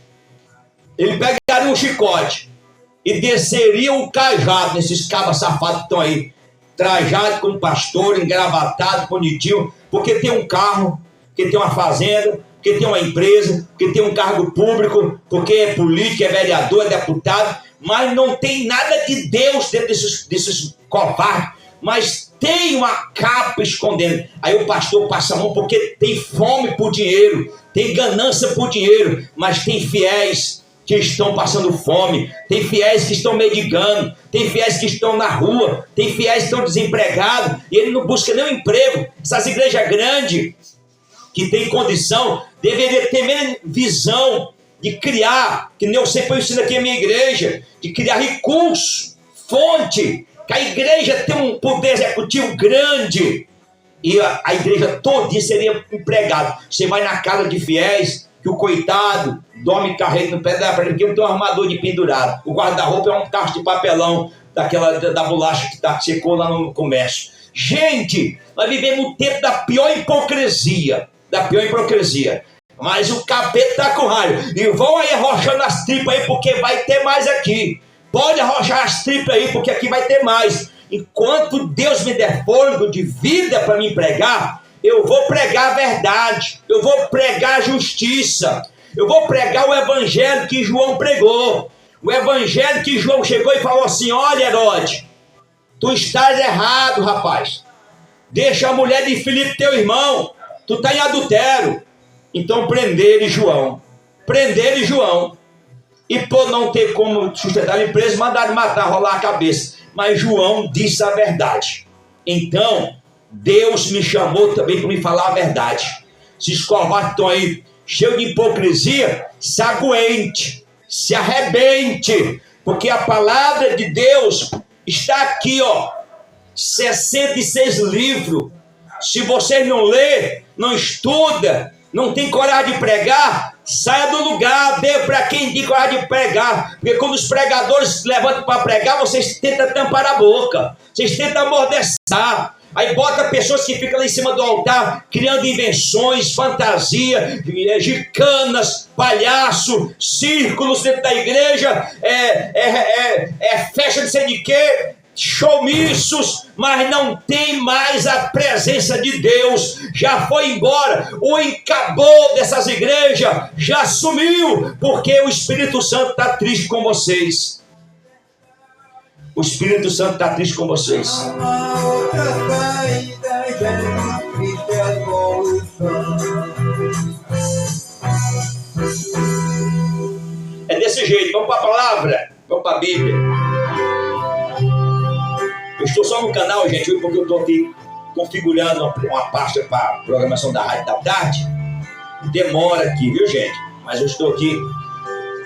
e desceria o cajado nesses cabas safados que estão aí, trajado como pastor, engravatado, bonitinho, porque tem um carro, porque tem uma fazenda, porque tem uma empresa, porque tem um cargo público, porque é político, é vereador, é deputado, mas não tem nada de Deus dentro desses covardes, mas tem uma capa escondendo. Aí o pastor passa a mão porque tem fome por dinheiro, tem ganância por dinheiro, mas tem fiéis que estão passando fome, tem fiéis que estão mendigando, tem fiéis que estão na rua, tem fiéis que estão desempregados, e ele não busca nenhum emprego. Essas igrejas grandes, que tem condição, deveria ter menos visão de criar, que nem eu sempre ensino aqui a minha igreja, de criar recurso, fonte, que a igreja tem um poder executivo grande, e a igreja todinha seria empregada. Você vai na casa de fiéis, que o coitado dorme carrego no pé da frente, porque não tem um armador de pendurado. O guarda-roupa é um cacho de papelão da bolacha que secou lá no comércio. Gente, nós vivemos um tempo da pior hipocrisia. Mas o capeta está com raiva. E vão aí arrochando as tripas aí, porque vai ter mais aqui. Pode arrochar as tripas aí, porque aqui vai ter mais. Enquanto Deus me der fôlego de vida para me pregar, eu vou pregar a verdade. Eu vou pregar a justiça. Eu vou pregar o evangelho que João pregou. O evangelho que João chegou e falou assim: olha, Herodes, tu estás errado, rapaz. Deixa a mulher de Filipe, teu irmão. Tu está em adultério. Então prenderam João. E por não ter como sustentar ele preso, mandaram matar, rolar a cabeça. Mas João disse a verdade. Então, Deus me chamou também para me falar a verdade. Se os covardes estão aí cheios de hipocrisia, se aguente, se arrebente, porque a palavra de Deus está aqui, ó, 66 livros. Se você não lê, não estuda, não tem coragem de pregar, saia do lugar, dê para quem tem coragem de pregar. Porque quando os pregadores se levantam para pregar, vocês tentam tampar a boca, vocês tentam amordaçar. Aí bota pessoas que ficam lá em cima do altar, criando invenções, fantasia, gicanas, palhaço, círculos dentro da igreja, festa de sei de quê, showmissos, mas não tem mais a presença de Deus. Já foi embora, o encabou dessas igrejas já sumiu, porque o Espírito Santo está triste com vocês. O Espírito Santo está triste com vocês. É desse jeito. Vamos para a palavra, vamos para a Bíblia. Eu estou só no canal, gente, porque eu estou aqui configurando uma pasta para a programação da Rádio da Tarde. Demora aqui, viu, gente? Mas eu estou aqui.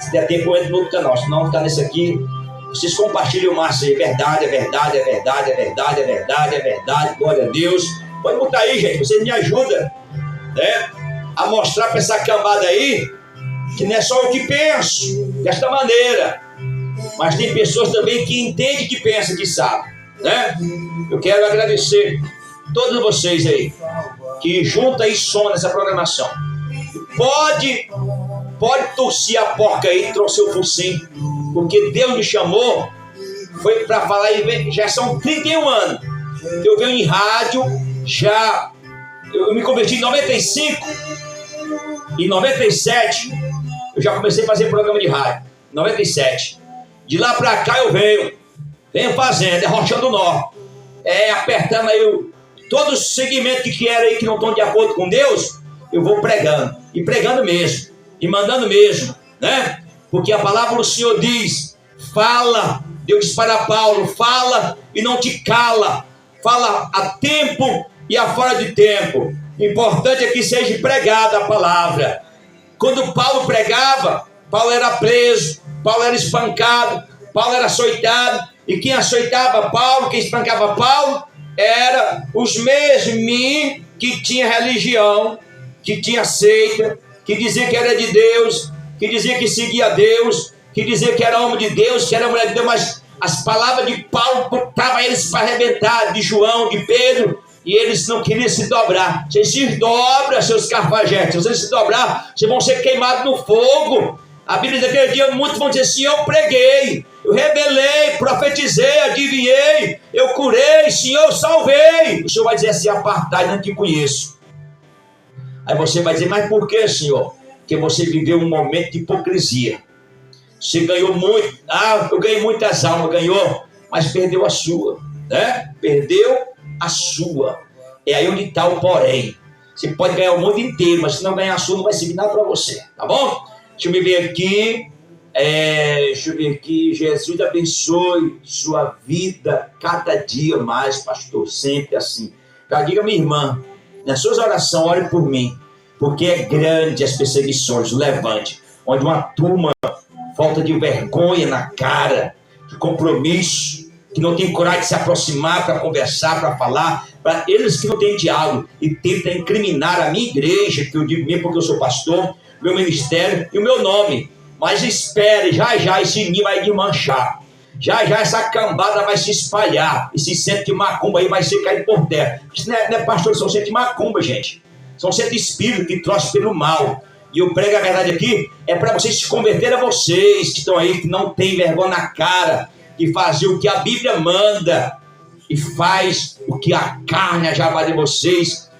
Se der tempo, eu entro no outro canal. Se não ficar nesse aqui, vocês compartilham o máximo. É verdade, é verdade, é verdade, é verdade, é verdade, é verdade. Glória a Deus. Pode botar aí, gente. Vocês me ajudam, né, a mostrar para essa cambada aí que não é só eu que penso desta maneira, mas tem pessoas também que entendem, que pensam, que sabem, né? Eu quero agradecer todos vocês aí que juntam aí som nessa programação. Pode torcer a porca aí, trouxe o focinho, porque Deus me chamou, foi para falar, já são 31 anos que eu venho em rádio, eu me converti em 95, em 97 eu já comecei a fazer programa de rádio, 97, de lá para cá eu venho fazendo, rochando nó, apertando aí todos os segmentos que quero aí, que não estão de acordo com Deus, eu vou pregando, e pregando mesmo, e mandando mesmo, né? Porque a palavra do Senhor diz: fala. Deus diz para Paulo: fala e não te cala, fala a tempo e a fora de tempo. Importante é que seja pregada a palavra. Quando Paulo pregava, Paulo era preso, Paulo era espancado, Paulo era açoitado, e quem açoitava Paulo, quem espancava Paulo, era os mesmos que tinha religião, que tinha seita, que dizia que era de Deus, que dizia que seguia Deus, que dizia que era homem de Deus, que era mulher de Deus, mas as palavras de Paulo botavam eles para arrebentar, de João, de Pedro, e eles não queriam se dobrar. Vocês se dobram, seus carfajetes, se vocês se dobrar, vocês vão ser queimados no fogo. A Bíblia diz que aquele dia muitos vão dizer assim: eu preguei, eu rebelei, profetizei, adivinhei, eu curei, Senhor, eu salvei. O Senhor vai dizer assim: apartai, não te conheço. Aí você vai dizer: mas por que, Senhor? Porque você viveu um momento de hipocrisia. Você ganhou muito, eu ganhei muitas almas, ganhou, mas perdeu a sua, né? Perdeu a sua. É aí onde está o porém. Você pode ganhar o mundo inteiro, mas se não ganhar a sua, não vai servir nada para você, tá bom? Deixa eu ver aqui, Jesus abençoe sua vida cada dia mais, pastor, sempre assim. Já diga, minha irmã, nas suas orações, ore por mim, porque é grande as perseguições, o levante, onde uma turma falta de vergonha na cara, de compromisso, que não tem coragem de se aproximar para conversar, para falar, para eles que não têm diálogo e tentam incriminar a minha igreja, que eu digo mesmo porque eu sou pastor, meu ministério e o meu nome. Mas espere, já já esse ninho vai desmanchar. Já já essa cambada vai se espalhar. Esse centro de macumba aí vai ser caído por terra. Isso não é pastor, são centro de macumba, gente. São centro de espírito que trouxe pelo mal. E eu prego a verdade aqui, é para vocês se converterem a vocês que estão aí, que não tem vergonha na cara, que fazem o que a Bíblia manda e faz o que a carne, a jabá de vocês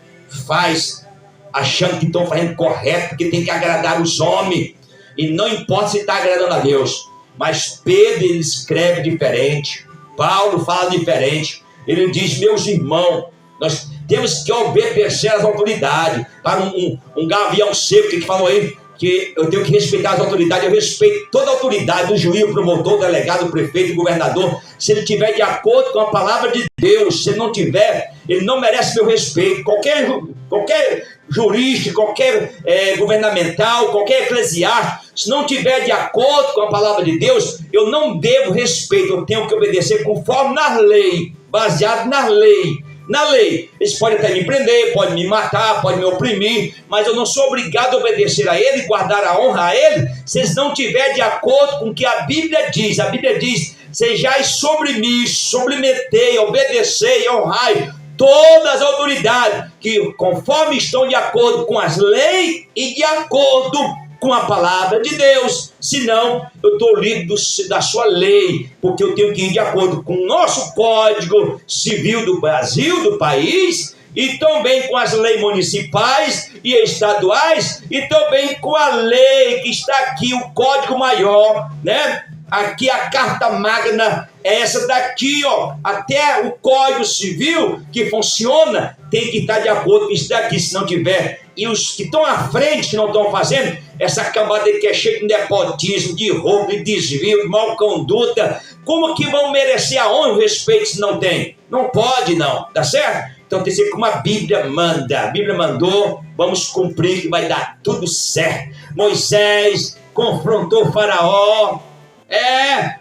faz, achando que estão fazendo correto, porque tem que agradar os homens. E não importa se está agradando a Deus. Mas Pedro, ele escreve diferente. Paulo fala diferente. Ele diz, meus irmãos, nós temos que obedecer às autoridades. Para um gavião seco que falou aí, que eu tenho que respeitar as autoridades. Eu respeito toda a autoridade, do juiz, promotor, delegado, prefeito, governador. Se ele estiver de acordo com a palavra de Deus, se ele não tiver, ele não merece meu respeito. Qualquer jurista, qualquer governamental, qualquer eclesiástico, se não tiver de acordo com a palavra de Deus, eu não devo respeito. Eu tenho que obedecer conforme na lei, baseado na lei. Na lei, eles podem até me prender, podem me matar, podem me oprimir, mas eu não sou obrigado a obedecer a ele, guardar a honra a ele, se eles não estiverem de acordo com o que a Bíblia diz. A Bíblia diz, sejais submissos, submetei, obedecei, honrai todas as autoridades, que conforme estão de acordo com as leis e de acordo com a palavra de Deus. Senão eu estou livre da sua lei, porque eu tenho que ir de acordo com o nosso Código Civil do Brasil, do país, e também com as leis municipais e estaduais, e também com a lei que está aqui, o Código Maior, né? Aqui a Carta Magna é essa daqui, ó. Até o Código Civil que funciona tem que estar de acordo com isso daqui. Se não tiver, e os que estão à frente, que não estão fazendo, essa cambada que é cheia de nepotismo, de roubo, de desvio, de mal conduta, como que vão merecer a honra e o respeito se não tem? Não pode, não, tá certo? Então tem que ser como a Bíblia manda. A Bíblia mandou, vamos cumprir que vai dar tudo certo. Moisés confrontou o Faraó.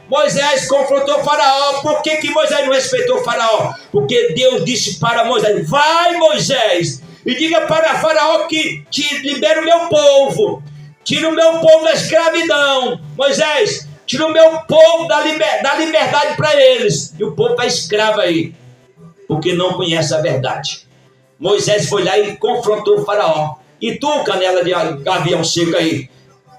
Moisés confrontou o Faraó. Por que Moisés não respeitou o Faraó? Porque Deus disse para Moisés, vai Moisés, e diga para Faraó que te libera o meu povo, tira o meu povo da escravidão. Moisés, tira o meu povo da liberdade para eles. E o povo está escravo aí, porque não conhece a verdade. Moisés foi lá e confrontou o Faraó. E tu, canela de gavião seco aí,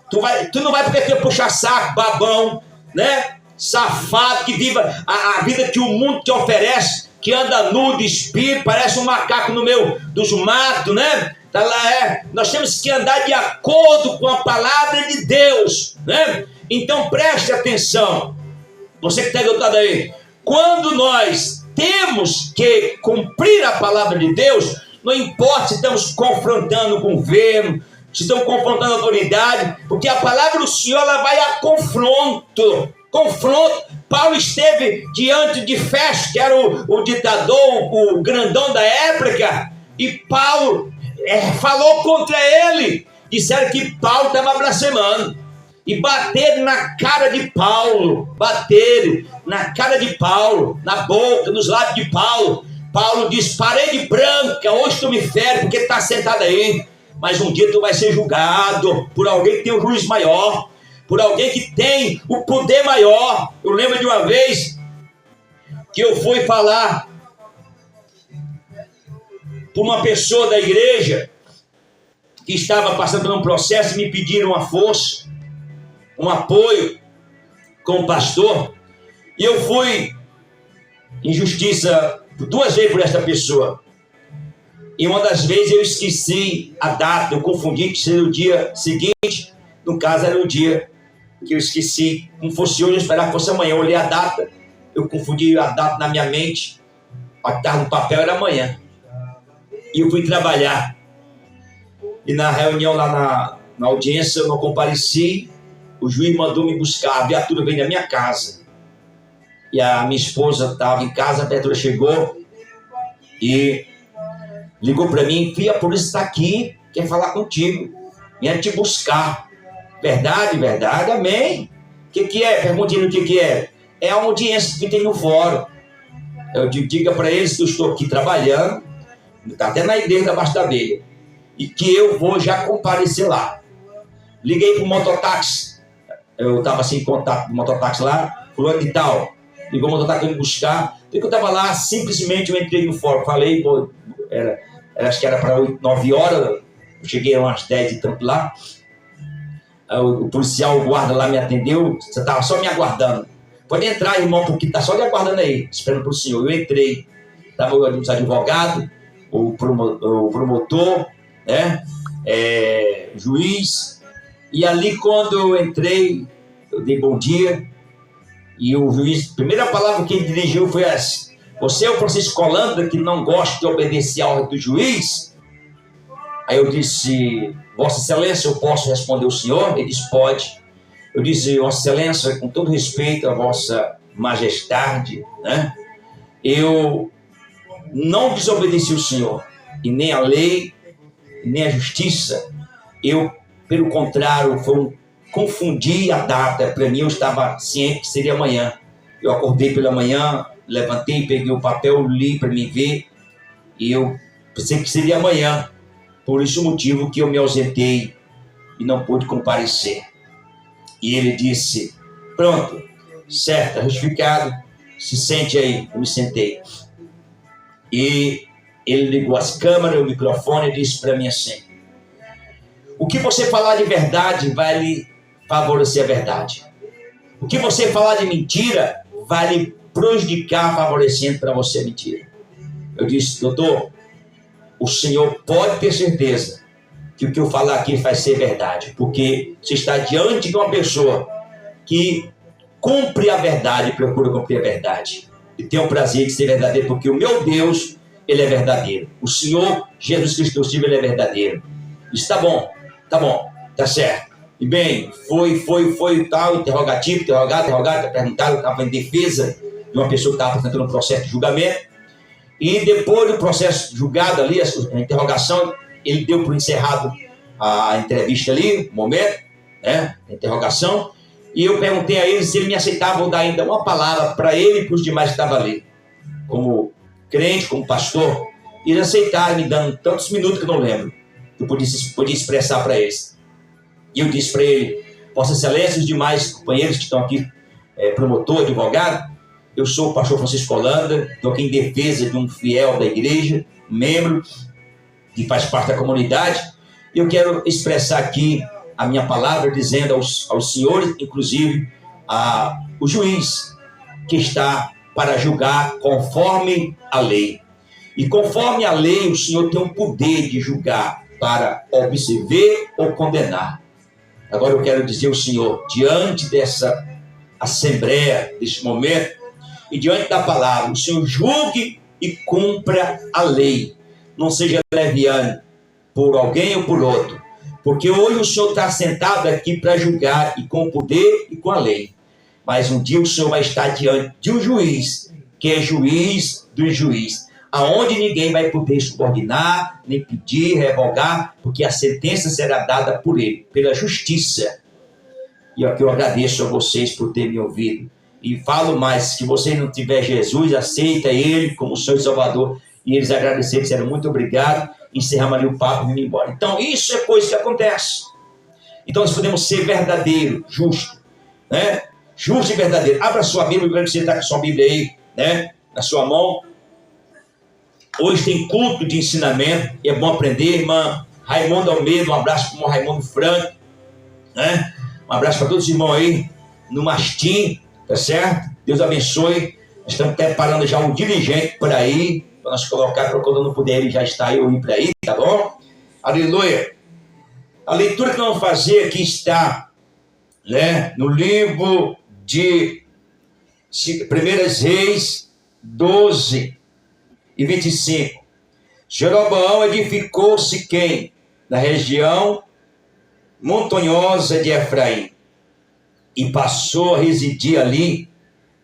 tu não vai porque tu puxa saco, babão, né? Safado, que vive a vida que o mundo te oferece, que anda nu de espírito, parece um macaco no meio dos matos, né? Tá lá, nós temos que andar de acordo com a palavra de Deus, né? Então preste atenção, você que está do outro lado aí, quando nós temos que cumprir a palavra de Deus, não importa se estamos confrontando o governo, se estão confrontando a autoridade, porque a palavra do Senhor ela vai a confronto. Paulo esteve diante de Festo, que era o ditador, o grandão da época, e Paulo falou contra ele. Disseram que Paulo estava blasfemando, e bateram na cara de Paulo, na boca, nos lábios de Paulo. Paulo diz, parede branca, hoje tu me fere, porque está sentado aí. Mas um dia tu vai ser julgado por alguém que tem um juiz maior, por alguém que tem o poder maior. Eu lembro de uma vez que eu fui falar para uma pessoa da igreja que estava passando por um processo e me pediram uma força, um apoio com o pastor, e eu fui em justiça 2 vezes por essa pessoa. E uma das vezes eu esqueci a data, eu confundi que seria o dia seguinte, no caso era o dia que eu esqueci, como fosse hoje, eu esperava que fosse amanhã, eu olhei a data, eu confundi a data na minha mente, a que estava no papel era amanhã, e eu fui trabalhar, e na reunião lá na audiência eu não compareci, o juiz mandou me buscar, a viatura veio da minha casa, e a minha esposa estava em casa, a viatura chegou, e ligou para mim, filha, a polícia está aqui, quer falar contigo, vinha te buscar. Verdade, amém. O que é? Perguntando o que é. É a audiência que tem no fórum. Eu digo, diga para eles que eu estou aqui trabalhando, está até na igreja da Basta Abelha, e que eu vou já comparecer lá. Liguei para o mototáxi. Eu estava sem contato com o mototáxi lá, fulano de tal. Ligou o mototáxi para me buscar. Então, eu estava lá, simplesmente eu entrei no fórum. Falei, pô, acho que era para 9 horas. Eu cheguei umas 10 e tanto lá. O policial, o guarda lá me atendeu. Você estava só me aguardando. Pode entrar, irmão, porque está só me aguardando aí, esperando para o senhor. Eu entrei. Estava os advogados, o promotor, né? O juiz. E ali, quando eu entrei, eu dei bom dia. E o juiz, a primeira palavra que ele dirigiu foi essa: você é o Francisco Holanda que não gosta de obedecer a ordem do juiz? Aí eu disse, Vossa Excelência, eu posso responder o senhor? Ele disse, pode. Eu disse, Vossa Excelência, com todo respeito a Vossa Majestade, né? Eu não desobedeci o senhor, e nem a lei, nem a justiça. Eu, pelo contrário, confundi a data. Para mim, eu estava ciente que seria amanhã. Eu acordei pela manhã, levantei, peguei o papel, li para me ver, e eu pensei que seria amanhã. Por esse motivo que eu me ausentei e não pude comparecer. E ele disse, pronto, certo, justificado, se sente aí. Eu me sentei. E ele ligou as câmeras, o microfone, e disse para mim assim: o que você falar de verdade vai lhe favorecer a verdade. O que você falar de mentira vai lhe prejudicar, favorecendo para você a mentira. Eu disse, doutor, o senhor pode ter certeza que o que eu falar aqui vai ser verdade, porque você está diante de uma pessoa que cumpre a verdade, procura cumprir a verdade, e tem o prazer de ser verdadeiro, porque o meu Deus, ele é verdadeiro. O Senhor Jesus Cristo, ele é verdadeiro. Isso tá bom, tá certo. E bem, foi tal, interrogativo, interrogado, perguntado, eu estava em defesa de uma pessoa que estava apresentando um processo de julgamento. E depois do processo julgado ali, a interrogação, ele deu por encerrado a entrevista ali, o momento, né, a interrogação, e eu perguntei a ele se ele me aceitava ou dar ainda uma palavra para ele e para os demais que estavam ali, como crente, como pastor. E eles aceitaram, me dando tantos minutos que eu não lembro, que eu podia expressar para eles. E eu disse para ele, Vossa Excelência, os demais companheiros que estão aqui, promotor, advogado, eu sou o pastor Francisco Holanda, estou aqui em defesa de um fiel da igreja, membro, que faz parte da comunidade, e eu quero expressar aqui a minha palavra, dizendo aos senhores, inclusive, o juiz, que está para julgar conforme a lei. E conforme a lei, o senhor tem o poder de julgar para absolver ou condenar. Agora eu quero dizer ao senhor, diante dessa assembleia, desse momento, e diante da palavra, o senhor julgue e cumpra a lei. Não seja leviano por alguém ou por outro. Porque hoje o senhor está sentado aqui para julgar, e com o poder e com a lei. Mas um dia o senhor vai estar diante de um juiz, que é juiz do juiz, aonde ninguém vai poder subordinar, nem pedir, revogar, porque a sentença será dada por ele, pela justiça. E aqui eu agradeço a vocês por terem me ouvido. E falo mais, que você não tiver Jesus, aceita ele como o Senhor e Salvador. E eles agradeceram, disseram muito obrigado, encerramos ali o papo e vim embora. Então isso é coisa que acontece. Então nós podemos ser verdadeiro, justo, né? Justo e verdadeiro. Abra sua Bíblia, quando você está com a sua Bíblia aí, né, na sua mão. Hoje tem culto de ensinamento, e é bom aprender, irmã Raimundo Almeida, um abraço para o irmão Raimundo Franco, né? Um abraço para todos os irmãos aí, no Mastim, tá certo? Deus abençoe. Nós estamos preparando já um dirigente para ir, para nós colocar, para quando eu não puder, ele já está aí, eu ir para aí, tá bom? Aleluia. A leitura que nós vamos fazer aqui está, né, no livro de 1 Reis 12 e 25. Jeroboão edificou Siquém, na região montanhosa de Efraim, e passou a residir ali.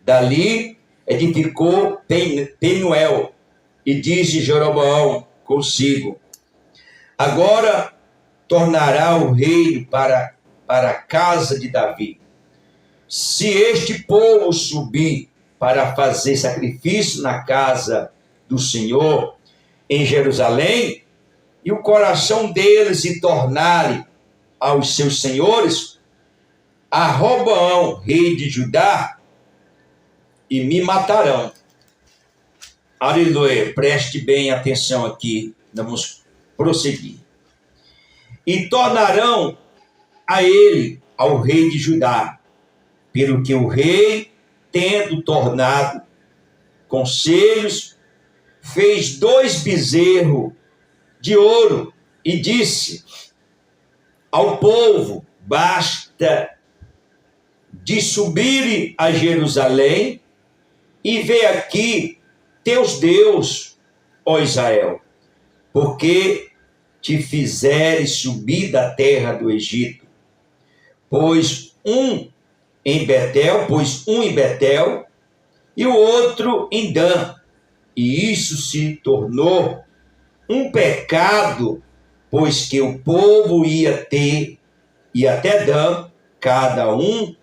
Dali edificou Penuel, e disse Jeroboão consigo: agora tornará o reino para a casa de Davi. Se este povo subir para fazer sacrifício na casa do Senhor em Jerusalém, e o coração deles se tornar aos seus senhores, a Roboão, rei de Judá, e me matarão. Aleluia, preste bem atenção aqui, vamos prosseguir. E tornarão a ele, ao rei de Judá, pelo que o rei, tendo tornado conselhos, fez 2 bezerros de ouro e disse ao povo: basta de subir a Jerusalém e ver aqui teus Deus, ó Israel, porque te fizeres subir da terra do Egito, pois um em Betel e o outro em Dan, e isso se tornou um pecado, pois que o povo ia até Dan, cada um,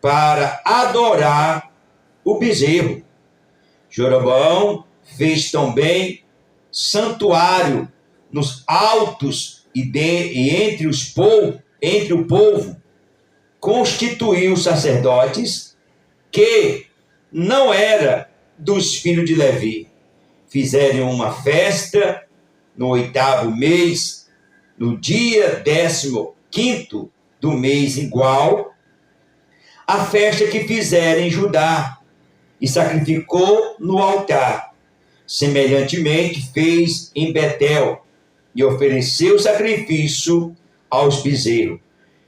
para adorar o bezerro. Jeroboão fez também santuário nos altos e entre o povo, constituiu sacerdotes que não era dos filhos de Levi. Fizeram uma festa no 8º mês, no dia 15º do mês igual, a festa que fizeram em Judá, e sacrificou no altar. Semelhantemente fez em Betel, e ofereceu sacrifício aos bezerros,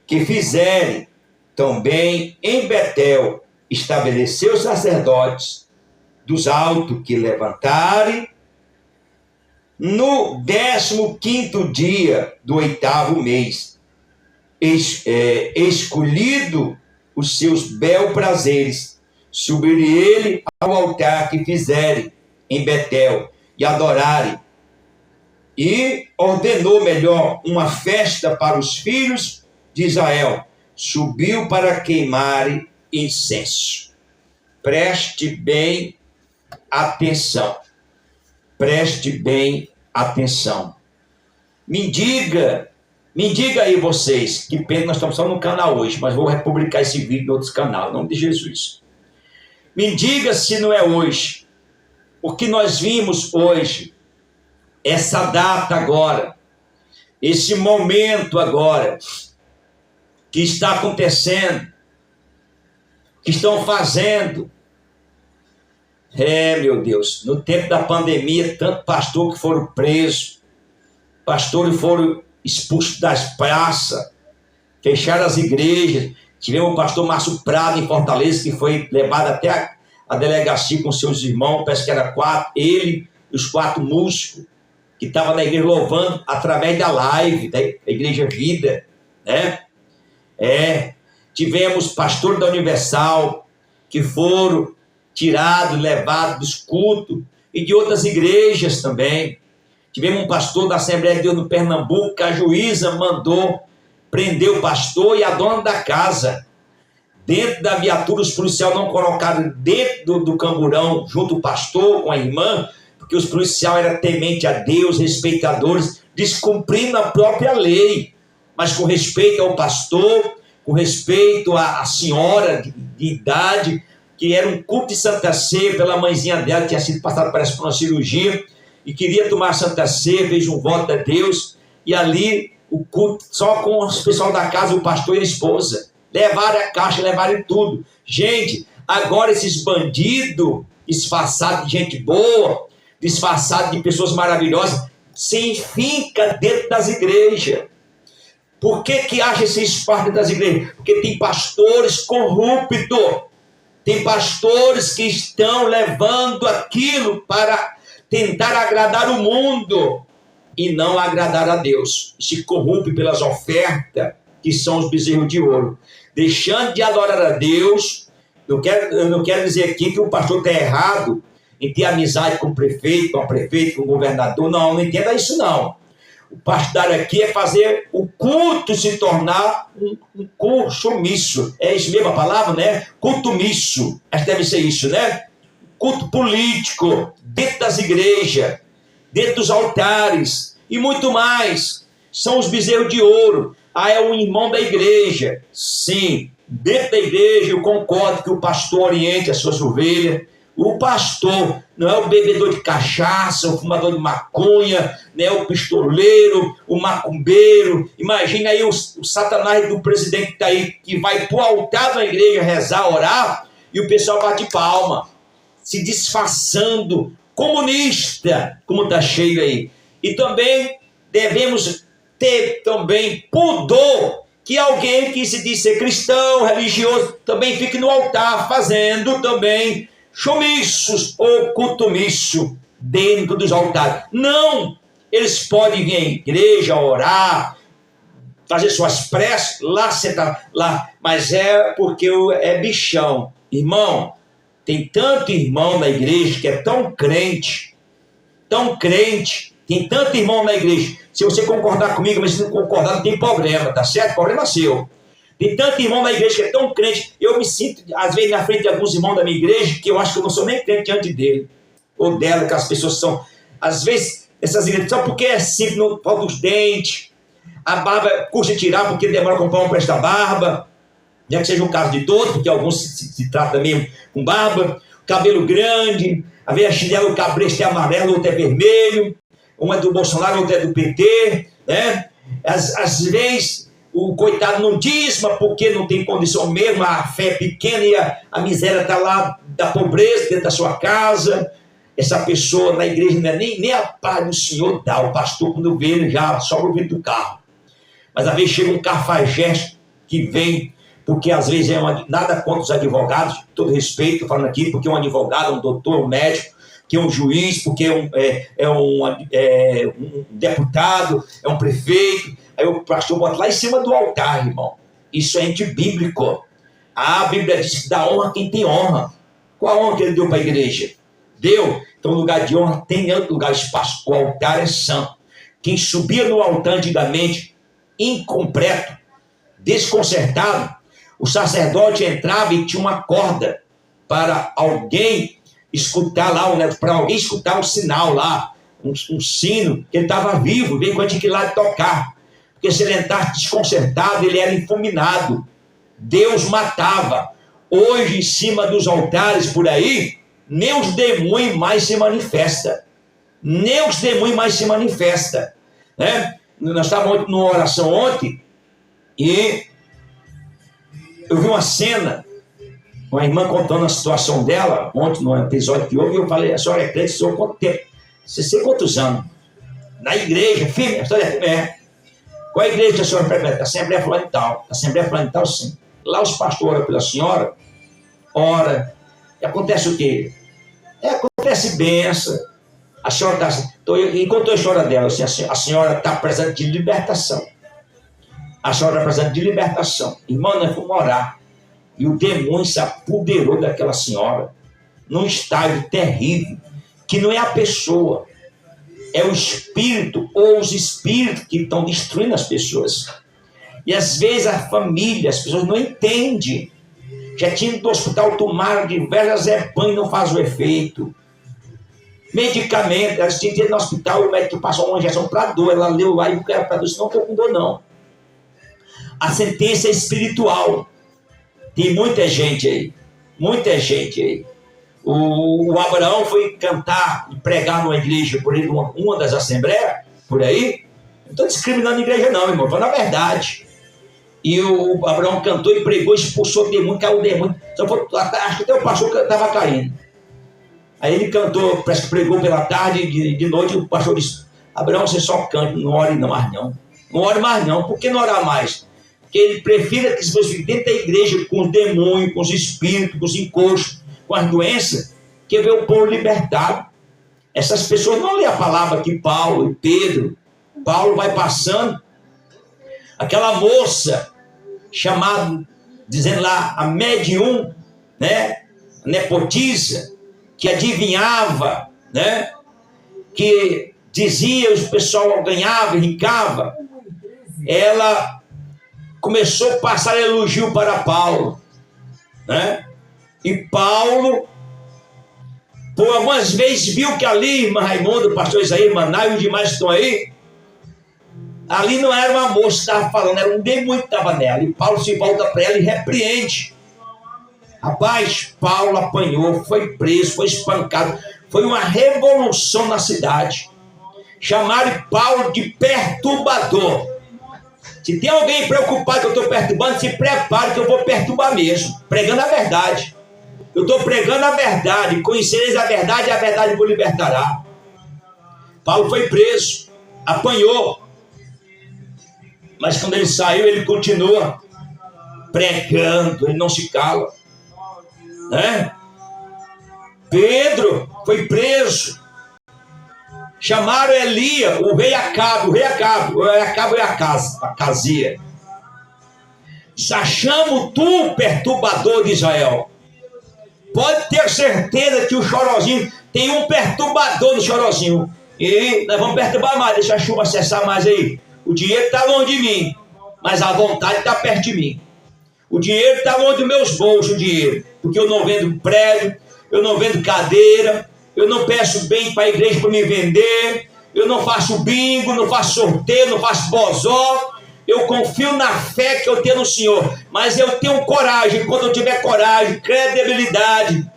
que fizerem também em Betel, estabeleceu sacerdotes dos altos que levantarem no 15º dia do 8º mês, escolhido os seus bel prazeres, subir ele ao altar que fizerem em Betel e adorarem. E ordenou melhor uma festa para os filhos de Israel. Subiu para queimar incenso. Preste bem atenção. Preste bem atenção. Me diga aí vocês, que pena nós estamos só no canal hoje, mas vou republicar esse vídeo em outros canais, em nome de Jesus. Me diga se não é hoje, o que nós vimos hoje, essa data agora, esse momento agora, que está acontecendo, que estão fazendo. Meu Deus, no tempo da pandemia, tanto pastor que foram presos, pastores foram expulsos das praças, fecharam as igrejas. Tivemos o pastor Márcio Prado em Fortaleza, que foi levado até a delegacia com seus irmãos, parece que era 4, ele e os 4 músicos, que estavam na igreja louvando através da live, da Igreja Vida, né? Tivemos pastores da Universal, que foram tirados, levados dos cultos, e de outras igrejas também. Tivemos um pastor da Assembleia de Deus no Pernambuco, que a juíza mandou prender o pastor e a dona da casa. Dentro da viatura, os policiais não colocaram dentro do camburão, junto o pastor com a irmã, porque os policiais eram tementes a Deus, respeitadores, descumprindo a própria lei, mas com respeito ao pastor, com respeito à senhora de idade, que era um culto de Santa Ceia pela mãezinha dela, que tinha sido passada, parece, por uma cirurgia, e queria tomar Santa Ceia, fez um voto a Deus, e ali o culto só com o pessoal da casa, o pastor e a esposa. Levaram a caixa, levaram tudo. Gente, agora esses bandidos, disfarçados de gente boa, disfarçados de pessoas maravilhosas, se enfinca dentro das igrejas. Por que acha esse espaço das igrejas? Porque tem pastores corruptos, tem pastores que estão levando aquilo para tentar agradar o mundo e não agradar a Deus. Se corrompe pelas ofertas, que são os bezerros de ouro. Deixando de adorar a Deus. Eu não quero dizer aqui que o pastor está errado em ter amizade com o prefeito, com o governador. Não entenda isso não. O pastor aqui é fazer o culto se tornar um consumiço. É isso mesmo a palavra, né? Cultumiço. Acho que deve ser isso, né? Culto político, dentro das igrejas, dentro dos altares e muito mais. são os bezerros de ouro. Ah, é um irmão da igreja. Sim, dentro da igreja eu concordo que o pastor oriente as suas ovelhas. O pastor não é o bebedor de cachaça, o fumador de maconha, né, o pistoleiro, o macumbeiro. Imagina aí o satanás do presidente que está aí, que vai para o altar da igreja rezar, orar, e o pessoal bate palma, se disfarçando, comunista, como está cheio aí. E também devemos ter também pudor que alguém que se diz ser cristão, religioso, também fique no altar fazendo também chomiços ou cutumiço dentro dos altares. Não! Eles podem vir à igreja, orar, fazer suas preces, lá sentar, lá, mas é porque é bichão. Irmão, tem tanto irmão na igreja que é tão crente, tem tanto irmão na igreja. Se você concordar comigo, mas se não concordar, não tem problema, tá certo? Problema seu. Tem tanto irmão na igreja que é tão crente. Eu me sinto, às vezes, na frente de alguns irmãos da minha igreja, que eu acho que eu não sou nem crente diante dele, ou dela, que as pessoas são. Às vezes, essas igrejas, só porque é simples, não falta os dentes, a barba custa tirar porque demora a comprar um preço da barba, já que seja um caso de todos, porque alguns se tratam mesmo com barba, cabelo grande, às vezes a chinela, o cabresto é amarelo, outro é vermelho, uma é do Bolsonaro, outra é do PT, né? Às vezes o coitado não dízima porque não tem condição mesmo, a fé é pequena e a miséria está lá da pobreza dentro da sua casa. Essa pessoa na igreja não é nem a paz do Senhor dá. O pastor, quando vê ele, já sobra o vidro do carro. Mas às vezes chega um cafajeste que vem, porque às vezes nada contra os advogados, todo respeito, falando aqui, porque é um advogado, um doutor, um médico, que é um juiz, porque é um deputado, é um prefeito. Aí o pastor bota lá em cima do altar, irmão. Isso é antibíblico. A Bíblia diz que dá honra a quem tem honra. Qual a honra que ele deu para a igreja? Deu. Então, lugar de honra tem outro lugar de espaço. O altar é santo. Quem subia no altar antigamente, incompleto, desconcertado, o sacerdote entrava e tinha uma corda para alguém escutar lá, para alguém escutar um sinal lá, um sino, que ele estava vivo, bem quando tinha que ir lá tocar. Porque se ele entrasse desconcertado, ele era fulminado. Deus matava. Hoje, em cima dos altares por aí, nem os demônios mais se manifestam. Nem os demônios mais se manifestam. Né? Nós estávamos numa oração ontem e eu vi uma cena, uma irmã contando a situação dela, ontem, no episódio que houve, e eu falei, a senhora é crente, senhor, quanto tempo? Você sei quantos anos? Na igreja, firme, a história é. Qual é a igreja que a senhora frequenta? Assembleia Fulano e Tal. Assembleia Fulano e Tal, sim. Lá os pastores oram pela senhora, ora, e acontece o quê? Acontece bênção. A senhora está... Enquanto a história dela, assim, a senhora está precisando de libertação. A senhora está precisando de libertação. Irmã, nós fomos orar. E o demônio se apoderou daquela senhora num estágio terrível, que não é a pessoa, é o espírito ou os espíritos que estão destruindo as pessoas. E às vezes a família, as pessoas não entendem. Já tinha do hospital, tomaram diversas ervas e não faz o efeito. Medicamento, elas tinham que ir no hospital, o médico passou uma injeção para dor, ela leu lá e o que era para dor, não estou com dor não. A sentença é espiritual. Tem muita gente aí. O Abraão foi cantar e pregar numa igreja, por aí, uma das assembleias, por aí. Não estou discriminando a igreja não, irmão, estou na verdade. E o Abraão cantou e pregou, expulsou o demônio, caiu o demônio. Acho que até o pastor estava caindo. Aí ele cantou, parece que pregou pela tarde, de noite, o pastor disse, Abraão, você só canta, não ore mais não. Não ore mais não. Por que não orar mais? Porque ele prefere que se você dentro da igreja com os demônios, com os espíritos, com os encostos, com as doenças, que ver o povo libertado. Essas pessoas não lêem a palavra que Paulo e Pedro, Paulo vai passando. Aquela moça chamada, dizendo lá, a médium, né, nepotisa, que adivinhava, né, que dizia, o pessoal ganhava e ricava, ela começou a passar elogio para Paulo, né? E Paulo, por algumas vezes, viu que ali, irmã Raimundo, pastor Isaías, Manaio e os demais que estão aí, Ali não era uma moça que estava falando, era um demônio que estava nela. E Paulo se volta para ela e repreende. Rapaz, Paulo apanhou, foi preso, foi espancado. Foi uma revolução na cidade. Chamaram Paulo de perturbador. Se tem alguém preocupado que eu estou perturbando, se prepare que eu vou perturbar mesmo. Pregando a verdade. Eu estou pregando a verdade. Conhecereis a verdade e a verdade vos libertará. Paulo foi preso, apanhou. Mas quando ele saiu, ele continua pregando, ele não se cala. Né? Pedro foi preso. Chamaram Elias, o rei Acabe, é a casia. Chamo tu, perturbador de Israel. Pode ter certeza que o Chorozinho tem um perturbador no Chorozinho. E nós vamos perturbar mais, deixa a chuva cessar mais aí. O dinheiro está longe de mim, mas a vontade está perto de mim. O dinheiro está longe dos meus bolsos, o dinheiro. Porque eu não vendo prédio, eu não vendo cadeira, eu não peço bem para a igreja para me vender, eu não faço bingo, não faço sorteio, não faço bozó. Eu confio na fé que eu tenho no Senhor, mas eu tenho coragem. Quando eu tiver coragem, credibilidade,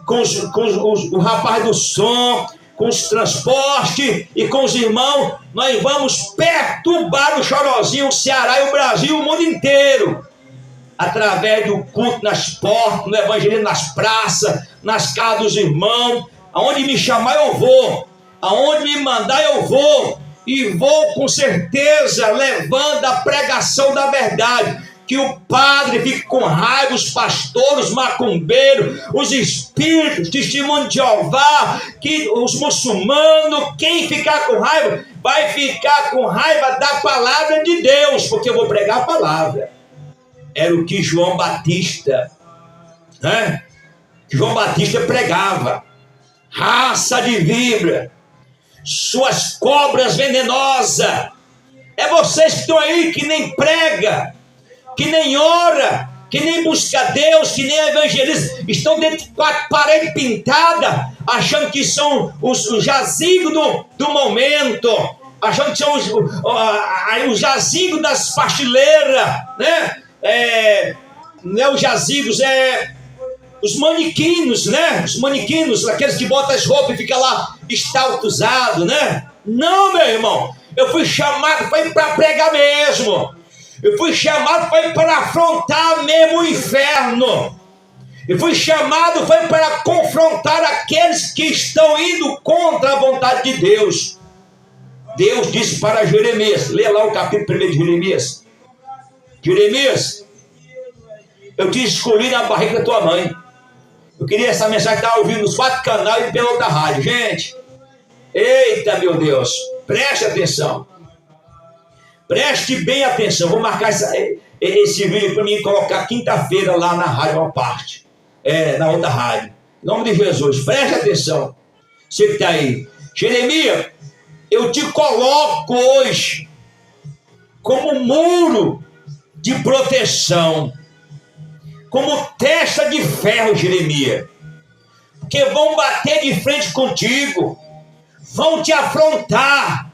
com o rapaz do som, com os transportes e com os irmãos, nós vamos perturbar o Chorozinho, o Ceará e o Brasil, o mundo inteiro, através do culto nas portas, no evangelismo nas praças, nas casas dos irmãos. Aonde me chamar eu vou, aonde me mandar eu vou, e vou com certeza levando a pregação da verdade. Que o padre fique com raiva, os pastores, os macumbeiros, os espíritos, testemunho de Jeová, que os muçulmanos, quem ficar com raiva, vai ficar com raiva da palavra de Deus, porque eu vou pregar a palavra. Era o que João Batista, João Batista pregava. Raça de víbora, suas cobras venenosas. É vocês que estão aí que nem prega, que nem ora, que nem busca Deus, que nem evangeliza, estão dentro de quatro paredes pintadas, achando que são os jazigos do momento, achando que são os jazigos das pastileiras, né? Não é os jazigos, os manequinos, né? Os manequinos, aqueles que botam as roupas e ficam lá estaltuzados, né? Não, meu irmão, eu fui chamado para pregar mesmo. Eu fui chamado para afrontar mesmo o inferno. Eu fui chamado para confrontar aqueles que estão indo contra a vontade de Deus. Deus disse para Jeremias, leia lá o capítulo 1 de Jeremias. Jeremias, eu te escolhi na barriga da tua mãe. Eu queria essa mensagem estar ouvindo nos 4 canais e pela outra rádio. Gente, eita meu Deus, preste atenção. Preste bem atenção. Vou marcar esse vídeo para mim colocar quinta-feira lá na rádio à parte. Na outra rádio. Em nome de Jesus, preste atenção. Você que está aí. Jeremias, eu te coloco hoje como muro de proteção, como testa de ferro, Jeremias. Porque vão bater de frente contigo, vão te afrontar,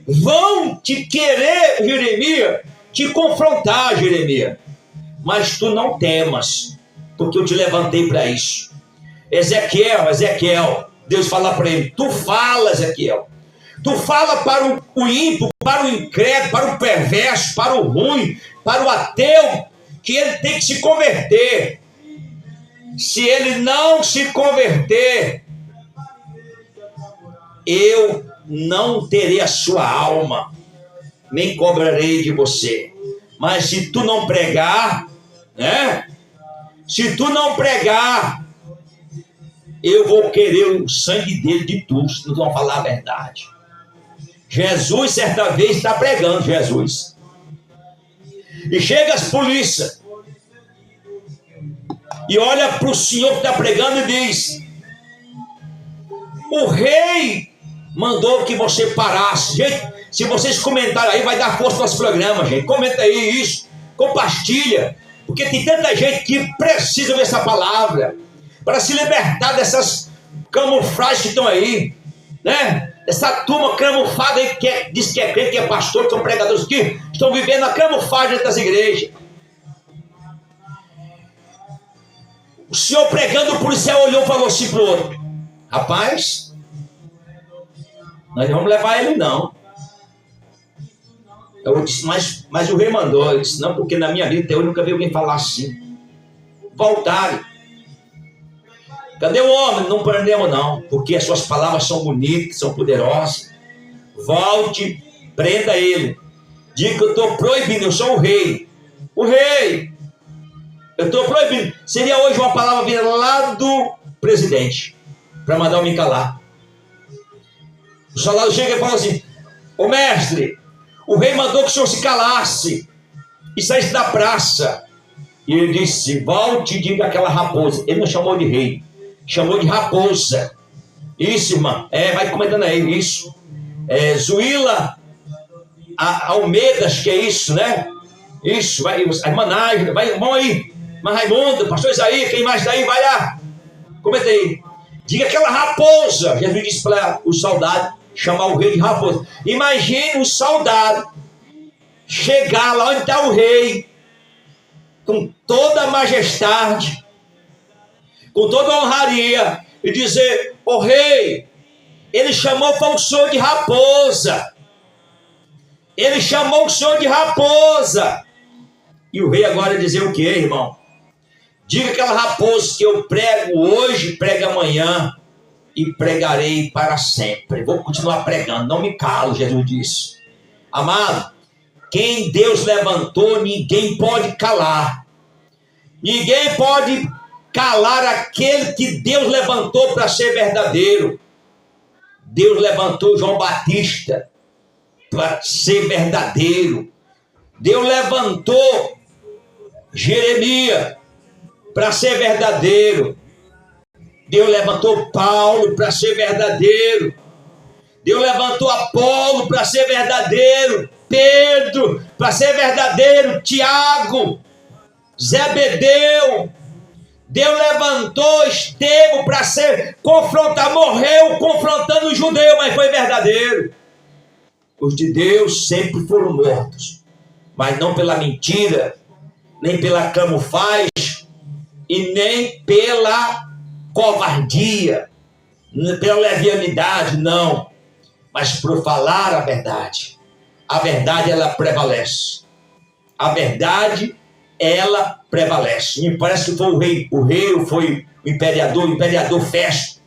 vão te querer, Jeremias, te confrontar, Jeremias. Mas tu não temas, porque eu te levantei para isso. Ezequiel, Deus fala para ele, tu fala, Ezequiel. Tu fala para o ímpio, para o incrédulo, para o perverso, para o ruim, para o ateu, que ele tem que se converter. Se ele não se converter, eu não terei a sua alma, nem cobrarei de você. Mas se tu não pregar, né? Se tu não pregar, eu vou querer o sangue dele de tu, se não vão falar a verdade. Jesus, certa vez, está pregando, Jesus. E chega as polícias. E olha para o senhor que está pregando e diz: o rei mandou que você parasse. Gente, se vocês comentarem aí, vai dar força no nosso programa, gente. Comenta aí isso, compartilha. Porque tem tanta gente que precisa ver essa palavra para se libertar dessas camuflagens que estão aí, né? Essa turma camuflada aí que diz que é crente, que é pastor, que são pregadores que estão vivendo a camuflagem das igrejas. O senhor pregando, o policial olhou e falou assim para o outro: rapaz, nós não vamos levar ele não. Eu disse, mas o rei mandou. Eu disse, não, porque na minha vida até hoje nunca vi alguém falar assim. Voltaram. Cadê o homem? Não prendemos não, porque as suas palavras são bonitas, são poderosas. Volte, prenda ele. Diga que eu estou proibindo, eu sou o rei. O rei. Eu estou proibindo. Seria hoje uma palavra vinda lá do presidente, para mandar eu me calar. O soldado chega e fala assim: ô mestre, o rei mandou que o senhor se calasse e saísse da praça. E ele disse: volte e diga aquela raposa. Ele não chamou de rei, chamou de raposa. Isso, irmã. Vai comentando aí, isso. Zuíla Almeida, acho que é isso, né? Isso, vai, a irmã Nájila, vão aí. Mas Raimundo, pastor Isaías, quem mais daí? Vai lá. Comenta aí. Diga aquela raposa. Jesus disse para o soldado chamar o rei de raposa. Imagine o soldado chegar lá onde está o rei, com toda a majestade, com toda a honraria, e dizer: ô rei, ele chamou o senhor de raposa. Ele chamou o senhor de raposa. E o rei agora dizer o que, irmão? Diga aquela raposa que eu prego hoje, prega amanhã, e pregarei para sempre. Vou continuar pregando, não me calo, Jesus disse. Amado, quem Deus levantou, ninguém pode calar. Ninguém pode calar aquele que Deus levantou para ser verdadeiro. Deus levantou João Batista para ser verdadeiro. Deus levantou Jeremias para ser verdadeiro. Deus levantou Paulo para ser verdadeiro. Deus levantou Apolo para ser verdadeiro. Pedro para ser verdadeiro. Tiago, Zebedeu. Deus levantou Estevão para ser confrontar. Morreu confrontando o judeu, mas foi verdadeiro. Os de Deus sempre foram mortos, mas não pela mentira, nem pela camuflagem e nem pela covardia, pela levianidade, não, mas por falar a verdade. A verdade, ela prevalece. A verdade, ela prevalece. Me parece que foi o rei foi o imperador Festo,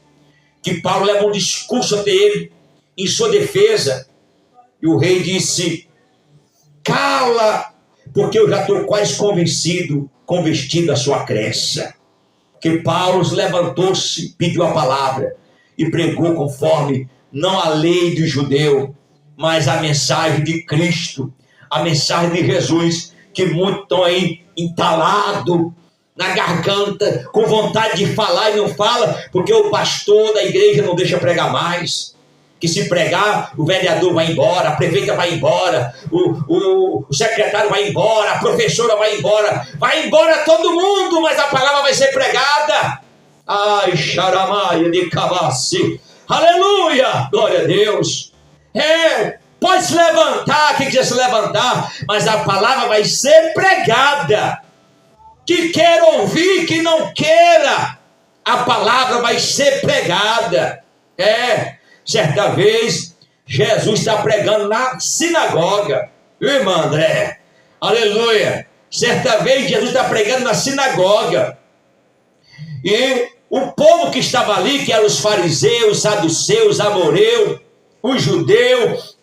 que Paulo levou um discurso até ele em sua defesa, e o rei disse: cala, porque eu já estou quase convertido da sua crença. Que Paulo levantou-se, pediu a palavra e pregou conforme não a lei do judeu, mas a mensagem de Cristo, a mensagem de Jesus, que muitos estão aí entalados na garganta, com vontade de falar e não fala, porque o pastor da igreja não deixa pregar mais. Que se pregar, o vereador vai embora, a prefeita vai embora, o secretário vai embora, a professora vai embora todo mundo, mas a palavra vai ser pregada. Ai, xaramaia de cavassi, aleluia, glória a Deus. Pode se levantar, quem quiser se levantar, mas a palavra vai ser pregada. Que queira ouvir, que não queira, a palavra vai ser pregada. Certa vez, Jesus está pregando na sinagoga. Irmã André, aleluia. Certa vez, Jesus está pregando na sinagoga. E o povo que estava ali, que eram os fariseus, saduceus, amoreus, os judeus,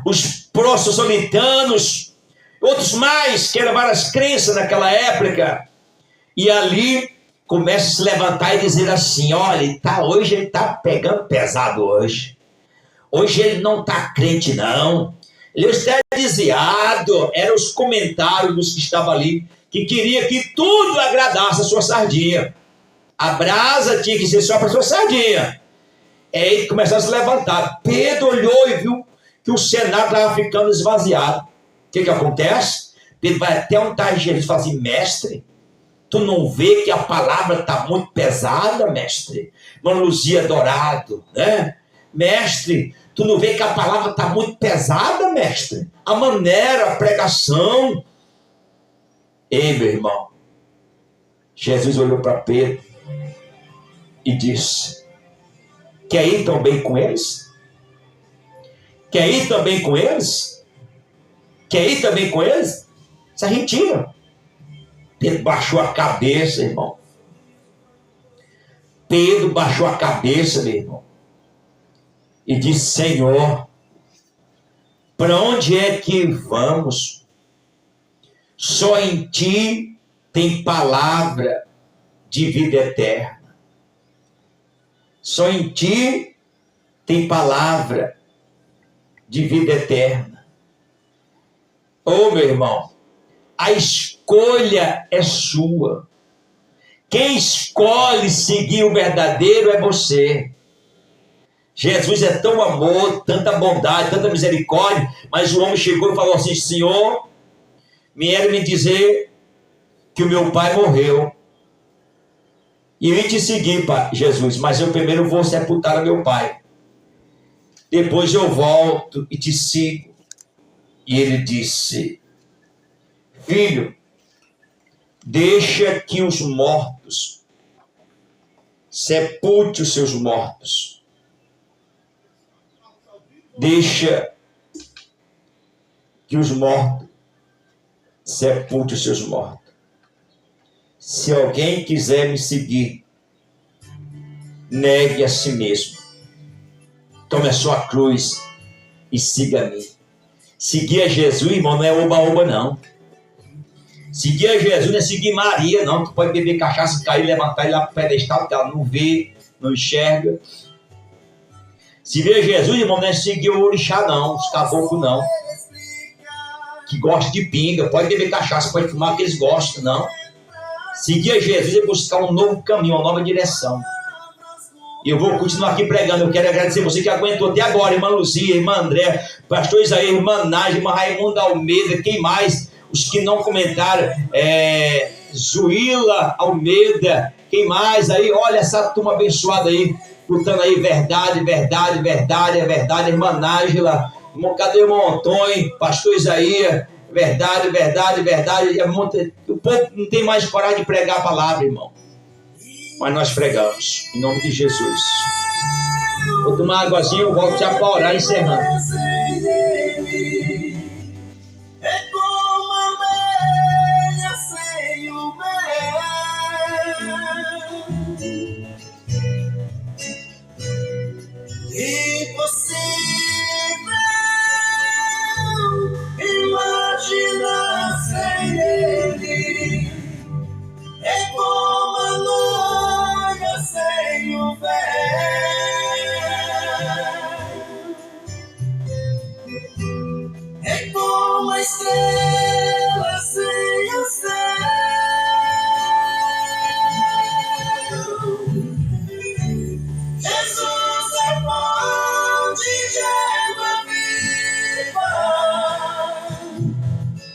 os prosselitanos, outros mais, que eram várias crenças naquela época. E ali começa a se levantar e dizer assim: olha, hoje ele está pegando pesado hoje. Hoje ele não está crente não. Ele está desviado. Eram os comentários dos que estavam ali, que queria que tudo agradasse a sua sardinha. A brasa tinha que ser só para a sua sardinha. Aí começou a se levantar. Pedro olhou e viu que o cenário estava ficando esvaziado. O que acontece? Pedro vai até onde está Jesus e fala assim: mestre, tu não vê que a palavra está muito pesada, mestre? Irmã Luzia Dourado, né? Mestre, tu não vê que a palavra está muito pesada, mestre? A maneira, a pregação. Ei, meu irmão, Jesus olhou para Pedro e disse: quer ir também com eles? Quer ir também com eles? Quer ir também com eles? Se retira. Pedro baixou a cabeça, irmão. Pedro baixou a cabeça, meu irmão, e disse: Senhor, para onde é que vamos? Só em ti tem palavra de vida eterna. Só em ti tem palavra de vida eterna. Ô, meu irmão, a escolha é sua. Quem escolhe seguir o verdadeiro é você. Jesus é tão amor, tanta bondade, tanta misericórdia, mas o homem chegou e falou assim: Senhor, vieram me dizer que o meu pai morreu. E eu ia te seguir, Jesus, mas eu primeiro vou sepultar o meu pai. Depois eu volto e te sigo. E ele disse: Filho, deixa que os mortos sepulte os seus mortos. Deixa que os mortos sepulte os seus mortos. Se alguém quiser me seguir, negue a si mesmo. Tome a sua cruz e siga-me. Seguir a Jesus, irmão, não é oba-oba, não. Seguir a Jesus não é seguir Maria, não. Tu pode beber cachaça, cair, levantar e ir lá para o pedestal, porque ela não vê, não enxerga. Seguir a Jesus, irmão, não é seguir o orixá, não. Os caboclos, não. Que gostam de pinga. Pode beber cachaça, pode fumar, que eles gostam, não. Seguir a Jesus é buscar um novo caminho, uma nova direção. E eu vou continuar aqui pregando. Eu quero agradecer você que aguentou até agora, irmã Luzia, irmã André, pastor Isaías, irmã Nádia, irmã Raimunda Almeida, quem mais? Os que não comentaram, Zuíla Almeida, quem mais aí? Olha essa turma abençoada aí, lutando aí, verdade, verdade, verdade, é verdade, irmã Nájila, cadê o irmão Antônio, pastor Isaías, verdade, verdade, verdade. O povo não tem mais coragem de pregar a palavra, irmão. Mas nós pregamos, em nome de Jesus. Vou tomar uma águazinha, eu volto já para orar, encerrando. É como a abelha sem o mel. Impossível imaginar sem ele. É como a noiva sem o véu. É como a estrela sem o céu. Jesus é fonte de água viva.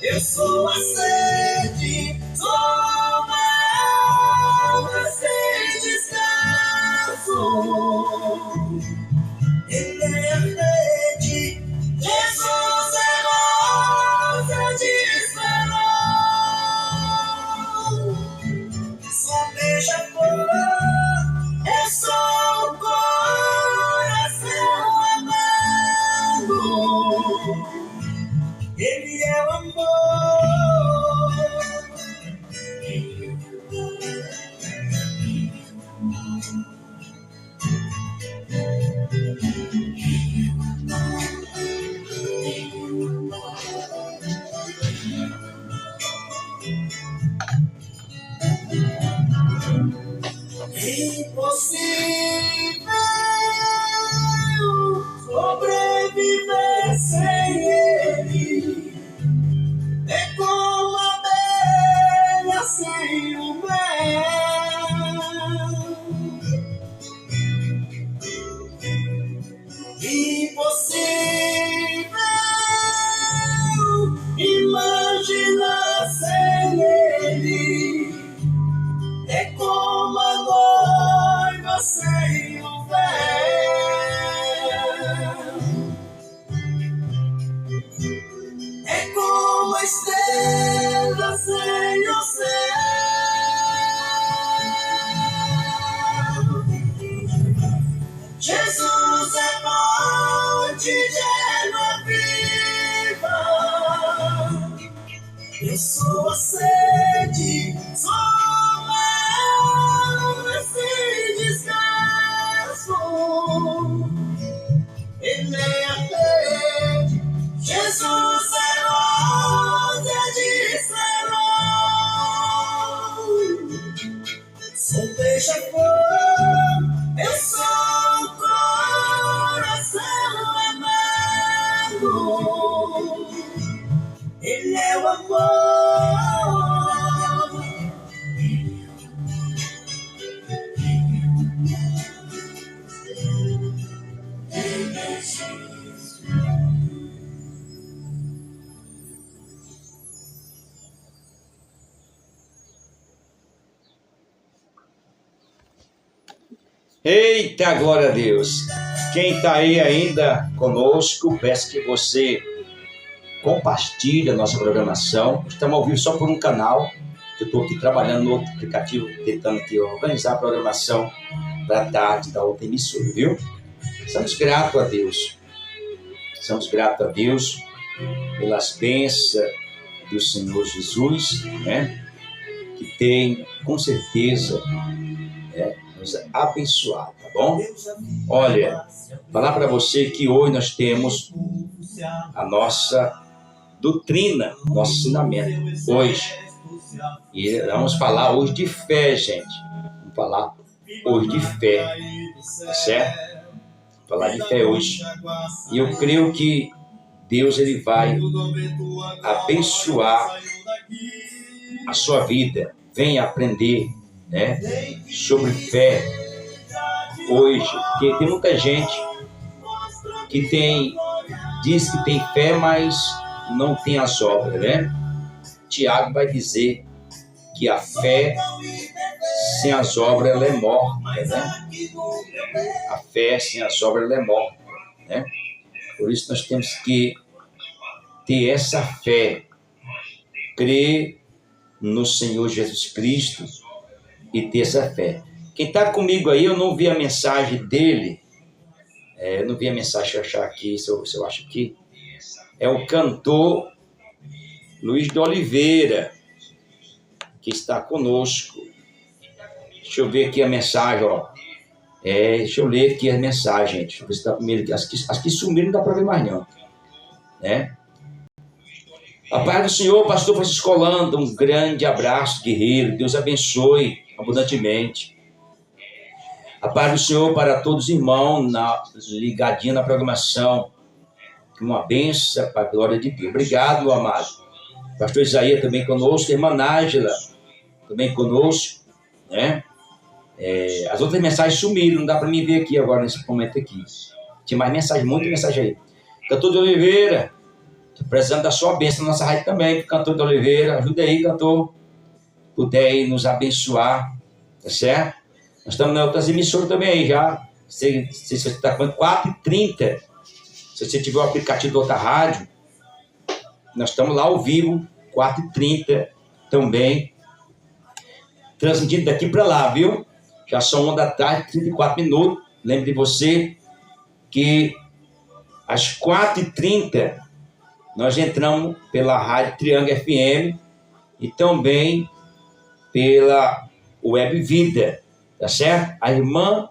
Eu sou a sede, sou uma alma sem descanso. Ele é a rede, Jesus é rosa de Israel. Só beija-flor, é só o coração amando. Ele é o amor. Impossível sobreviver sem ele. É como a abelha sem o mel. Impossível imaginar sem ele. É como a noiva sem o véu. sua sede, só esse descanso. Ele é a rede, Jesus é rosa de Serão. Sou beija-flor, eu sou o coração amado. Ele é o amor. Eita, glória a Deus! Quem está aí ainda conosco, peço que você compartilhe a nossa programação. Estamos ao vivo só por um canal. Eu estou aqui trabalhando no outro aplicativo, tentando aqui organizar a programação para a tarde da outra emissora, viu? Somos gratos a Deus. Somos gratos a Deus pelas bênçãos do Senhor Jesus, né? Que tem, com certeza, nos abençoar, tá bom? Olha, falar para você que hoje nós temos a nossa doutrina, nosso ensinamento, hoje. E vamos falar hoje de fé, gente. Vamos falar hoje de fé, tá certo? Falar de fé hoje. E eu creio que Deus ele vai abençoar a sua vida. Venha aprender, né, sobre fé hoje, porque tem muita gente que diz que tem fé, mas não tem as obras, né? Tiago vai dizer que a fé sem as obras ela é morta, né? A fé sem as obras ela é morta, né? Por isso nós temos que ter essa fé, crer no Senhor Jesus Cristo e ter essa fé. Quem está comigo aí, eu não vi a mensagem dele, eu não vi a mensagem, deixa eu achar aqui, se eu acho aqui, é o cantor Luiz de Oliveira, que está conosco. Deixa eu ver aqui a mensagem, ó. Deixa eu ler aqui a mensagem, gente. Deixa eu ver se está comigo. As que sumiram não dá para ver mais não, né? A paz do Senhor, pastor Francisco Holanda, um grande abraço, guerreiro. Deus abençoe abundantemente. A paz do Senhor para todos os irmãos ligadinho na programação. Uma bênção para a glória de Deus. Obrigado, meu amado. Pastor Isaías também conosco, irmã Nájila também conosco, né? As outras mensagens sumiram, não dá para mim ver aqui agora nesse momento aqui. Tinha mais mensagem, muita mensagem aí. Cantor de Oliveira, estou precisando da sua bênção na nossa rádio também, Cantor de Oliveira, ajuda aí, cantor, puder aí nos abençoar, tá certo? Nós estamos em outras emissoras também aí já, se você está com 4h30, se você tiver o aplicativo da outra rádio, nós estamos lá ao vivo, 4h30 também, transmitindo daqui para lá, viu? Já são 1h, 34 minutos. Lembre de você que às 4h30 nós entramos pela Rádio Triângulo FM e também pela Web Vida, tá certo? A irmã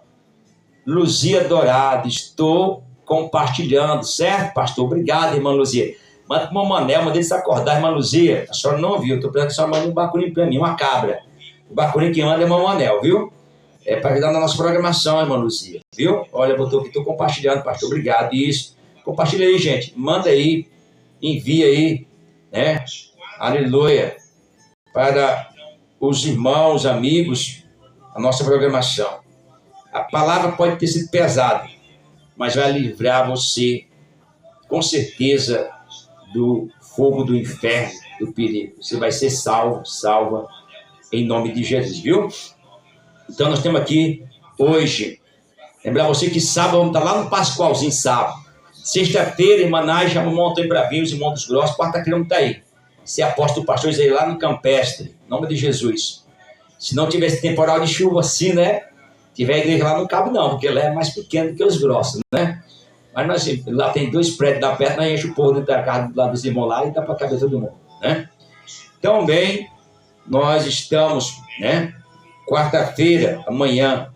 Luzia Dourado, estou compartilhando, certo, pastor? Obrigado, irmã Luzia. Manda para o Manel, manda eles acordar, irmã Luzia. A senhora não viu, estou precisando que a senhora mande um bacurinho para mim, uma cabra. O bacurinho que manda é irmã Manel, viu? É para ajudar na nossa programação, irmã Luzia, viu? Olha, botou aqui, estou compartilhando, pastor, obrigado, isso. Compartilha aí, gente, manda aí, envia aí, né? Aleluia. Para os irmãos, amigos, a nossa programação. A palavra pode ter sido pesada, mas vai livrar você, com certeza, do fogo do inferno, do perigo. Você vai ser salvo, salva, em nome de Jesus, viu? Então nós temos aqui, hoje, lembrar você que sábado vamos estar lá no Pascoalzinho, sábado. Sexta-feira, irmã Nájila já montou em Bravinhos e Montes Grossos. Quarta-feira vamos estar aí. Se apóstolo pastor aí lá no Campestre, em nome de Jesus. Se não tivesse temporal de chuva assim, né? Tiver a igreja lá não cabe não, porque ela é mais pequena do que os grossos, né? Mas nós, lá tem 2 prédios da perto, nós enche o povo dentro da casa lá dos irmãos lá e dá para caber todo mundo, né? Também nós estamos, né? Quarta-feira, amanhã,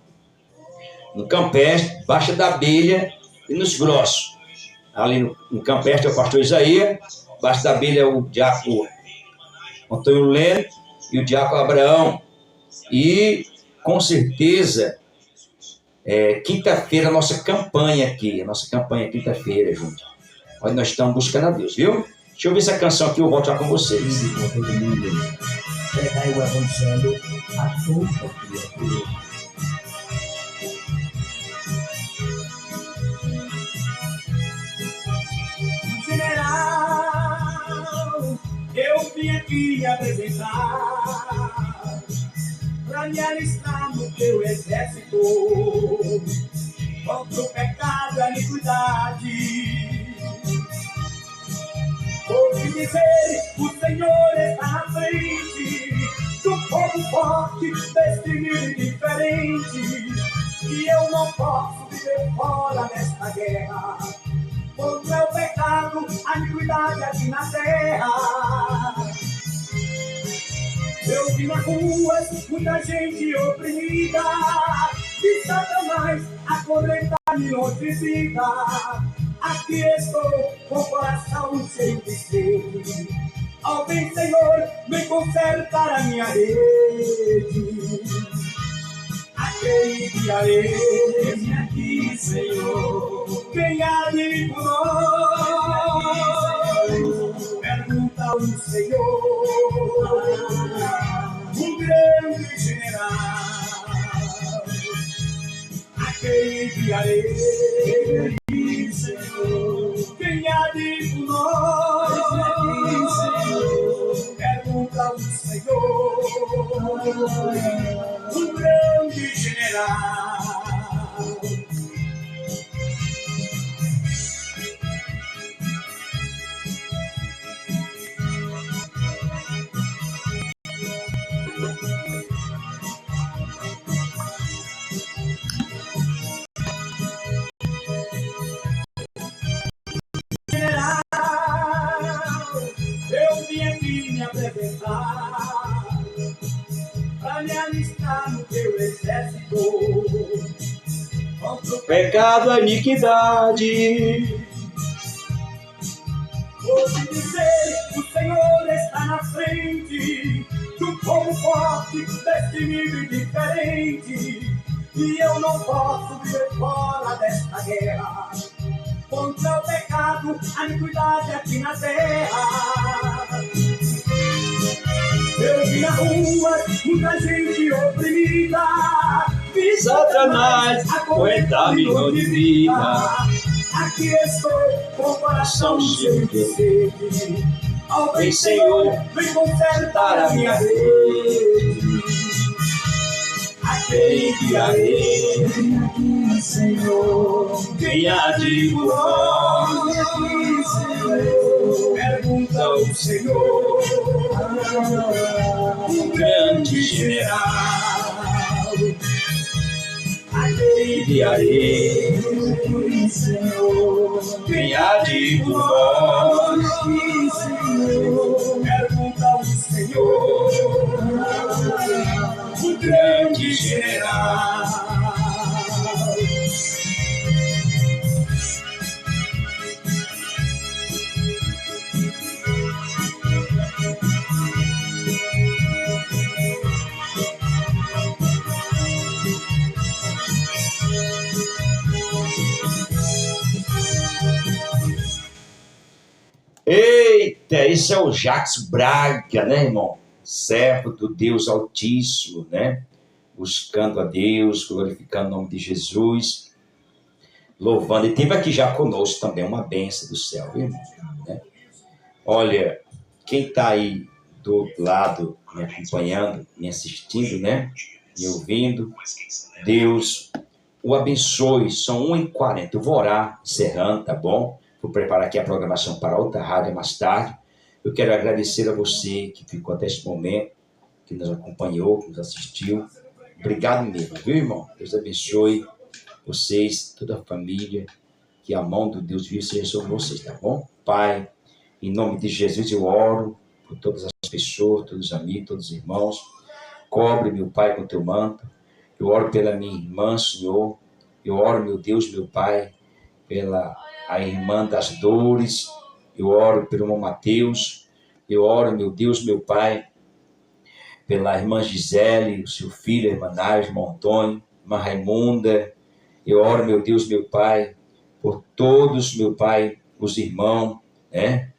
no Campestre, Baixa da Abelha e nos Grossos. Ali no Campestre é o pastor Isaías, Baixa da Abelha é o diácono Antônio Leno e o diácono Abraão. E, com certeza, quinta-feira, a nossa campanha aqui, quinta-feira, gente. Onde nós estamos buscando a Deus, viu? Deixa eu ver essa canção aqui, eu volto já com vocês. Todo mundo pregar o evangelho a toda criatura. General, eu vim aqui me apresentar pra me alistar no teu exército contra o pecado e a iniquidade. Ouvi dizer, o Senhor está na frente do povo forte, destino diferente, e eu não posso viver fora desta guerra contra o pecado, a iniquidade aqui na terra. Eu vi nas ruas muita gente oprimida, e Satanás acorrentar-me longe vida. Aqui estou com o coração cheio de sede. Ó, vem, Senhor, vem consertar a minha rede. A quem enviarei? Vem aqui, Senhor. Quem há de ir por nós? Pergunta ao Senhor, um grande general. A quem enviarei? Quem há de ir por nós? Pergunta ao Senhor, um grande general. Eu vim aqui me apresentar pra me alistar no teu exército contra o Pecado, a iniquidade. Ouvi dizer, o Senhor está na frente do povo forte, destino diferente, e eu não posso viver fora desta guerra contra o pecado, a iniquidade aqui na terra. Eu vi na rua muita gente oprimida, vi Satanás acorrentar-me longe vida. Aqui estou com o coração cheio de sede. Ó, vem, Senhor, vem consertar a minha rede. A quem enviarei? Vem aqui, Senhor. Quem há de ir por nós? Pergunta ao Senhor, um grande general. A quem enviarei? Senhor, quem há de ir por nós? Pergunta ao Senhor, o grande general. Eita, esse é o Jacques Braga, né, irmão? Servo do Deus Altíssimo, né? Buscando a Deus, glorificando o nome de Jesus, louvando. E teve aqui já conosco também uma bênção do céu, viu, irmão? Né? Olha, quem está aí do outro lado, me acompanhando, me assistindo, né? Me ouvindo, Deus o abençoe. São 1h40. Eu vou orar, encerrando, tá bom? Vou preparar aqui a programação para outra rádio mais tarde. Eu quero agradecer a você que ficou até esse momento, que nos acompanhou, que nos assistiu. Obrigado mesmo, viu, irmão? Deus abençoe vocês, toda a família, que a mão do Deus vivo seja sobre vocês, tá bom? Pai, em nome de Jesus eu oro por todas as pessoas, todos os amigos, todos os irmãos. Cobre, meu Pai, com teu manto. Eu oro pela minha irmã, Senhor. Eu oro, meu Deus, meu Pai, pela a irmã das dores. Eu oro pelo irmão Mateus. Eu oro, meu Deus, meu Pai, pela irmã Gisele, o seu filho, a irmã Nádia, o irmão Antônio, a irmã Raimunda. Eu oro, meu Deus, meu Pai, por todos, meu Pai, os irmãos, né?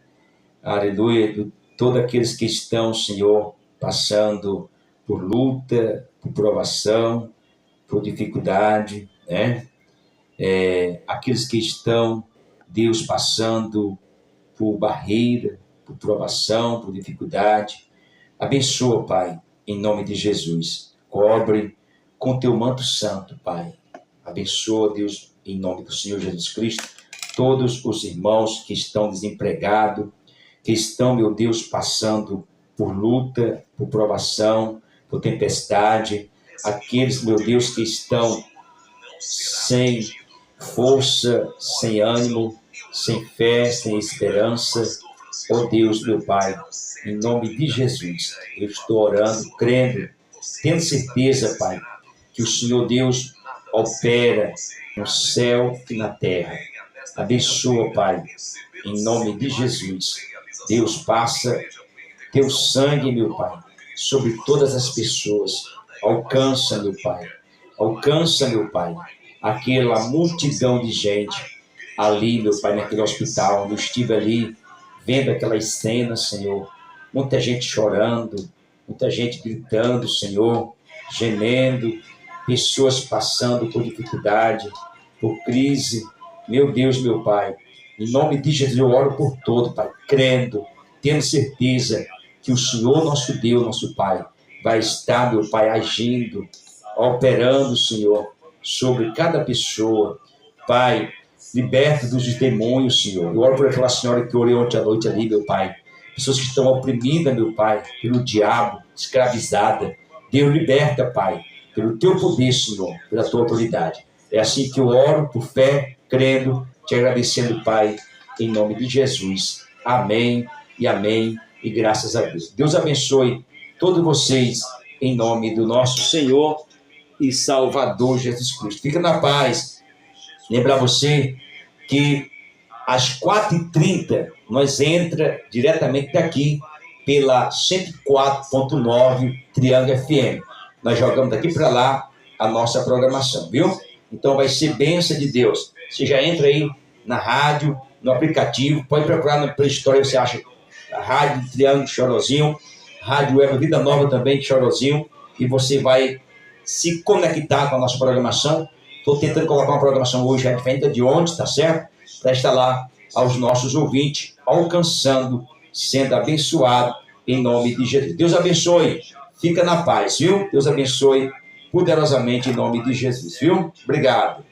Aleluia, todos aqueles que estão, Senhor, passando por luta, por provação, por dificuldade, né? Aqueles que estão, Deus, passando por barreira, por provação, por dificuldade. Abençoa, Pai, em nome de Jesus. Cobre com teu manto santo, Pai. Abençoa, Deus, em nome do Senhor Jesus Cristo, todos os irmãos que estão desempregados, que estão, meu Deus, passando por luta, por provação, por tempestade. Aqueles, meu Deus, que estão sem força, sem ânimo, sem fé, sem esperança. Oh Deus, meu Pai, em nome de Jesus, eu estou orando, crendo, tendo certeza, Pai, que o Senhor Deus opera no céu e na terra. Abençoa, Pai, em nome de Jesus. Deus, passa teu sangue, meu Pai, sobre todas as pessoas. Alcança, meu Pai. Alcança, meu Pai, aquela multidão de gente ali, meu Pai, naquele hospital. Eu estive ali vendo aquelas cenas, Senhor. Muita gente chorando, muita gente gritando, Senhor, gemendo, pessoas passando por dificuldade, por crise. Meu Deus, meu Pai, em nome de Jesus eu oro por todo, Pai, crendo, tendo certeza que o Senhor, nosso Deus, nosso Pai, vai estar, meu Pai, agindo, operando, Senhor, sobre cada pessoa. Pai, liberta dos demônios, Senhor. Eu oro por aquela senhora que orei ontem à noite ali, meu Pai. Pessoas que estão oprimidas, meu Pai, pelo diabo, escravizada. Deus, liberta, Pai, pelo teu poder, Senhor, pela tua autoridade. É assim que eu oro, por fé, crendo, te agradecendo, Pai, em nome de Jesus. Amém e amém, e graças a Deus. Deus abençoe todos vocês, em nome do nosso Senhor e Salvador Jesus Cristo. Fica na paz. Lembrar você que às 4h30 nós entra diretamente daqui pela 104.9 Triângulo FM. Nós jogamos daqui para lá a nossa programação, viu? Então vai ser bênção de Deus. Você já entra aí na rádio, no aplicativo, pode procurar na Play Store, você acha a Rádio Triângulo Chorozinho, Rádio Web Vida Nova também de Chorozinho, e você vai se conectar com a nossa programação. Estou tentando colocar uma programação hoje diferente de ontem, tá certo? Para estar lá aos nossos ouvintes, alcançando, sendo abençoado em nome de Jesus. Deus abençoe. Fica na paz, viu? Deus abençoe poderosamente em nome de Jesus, viu? Obrigado.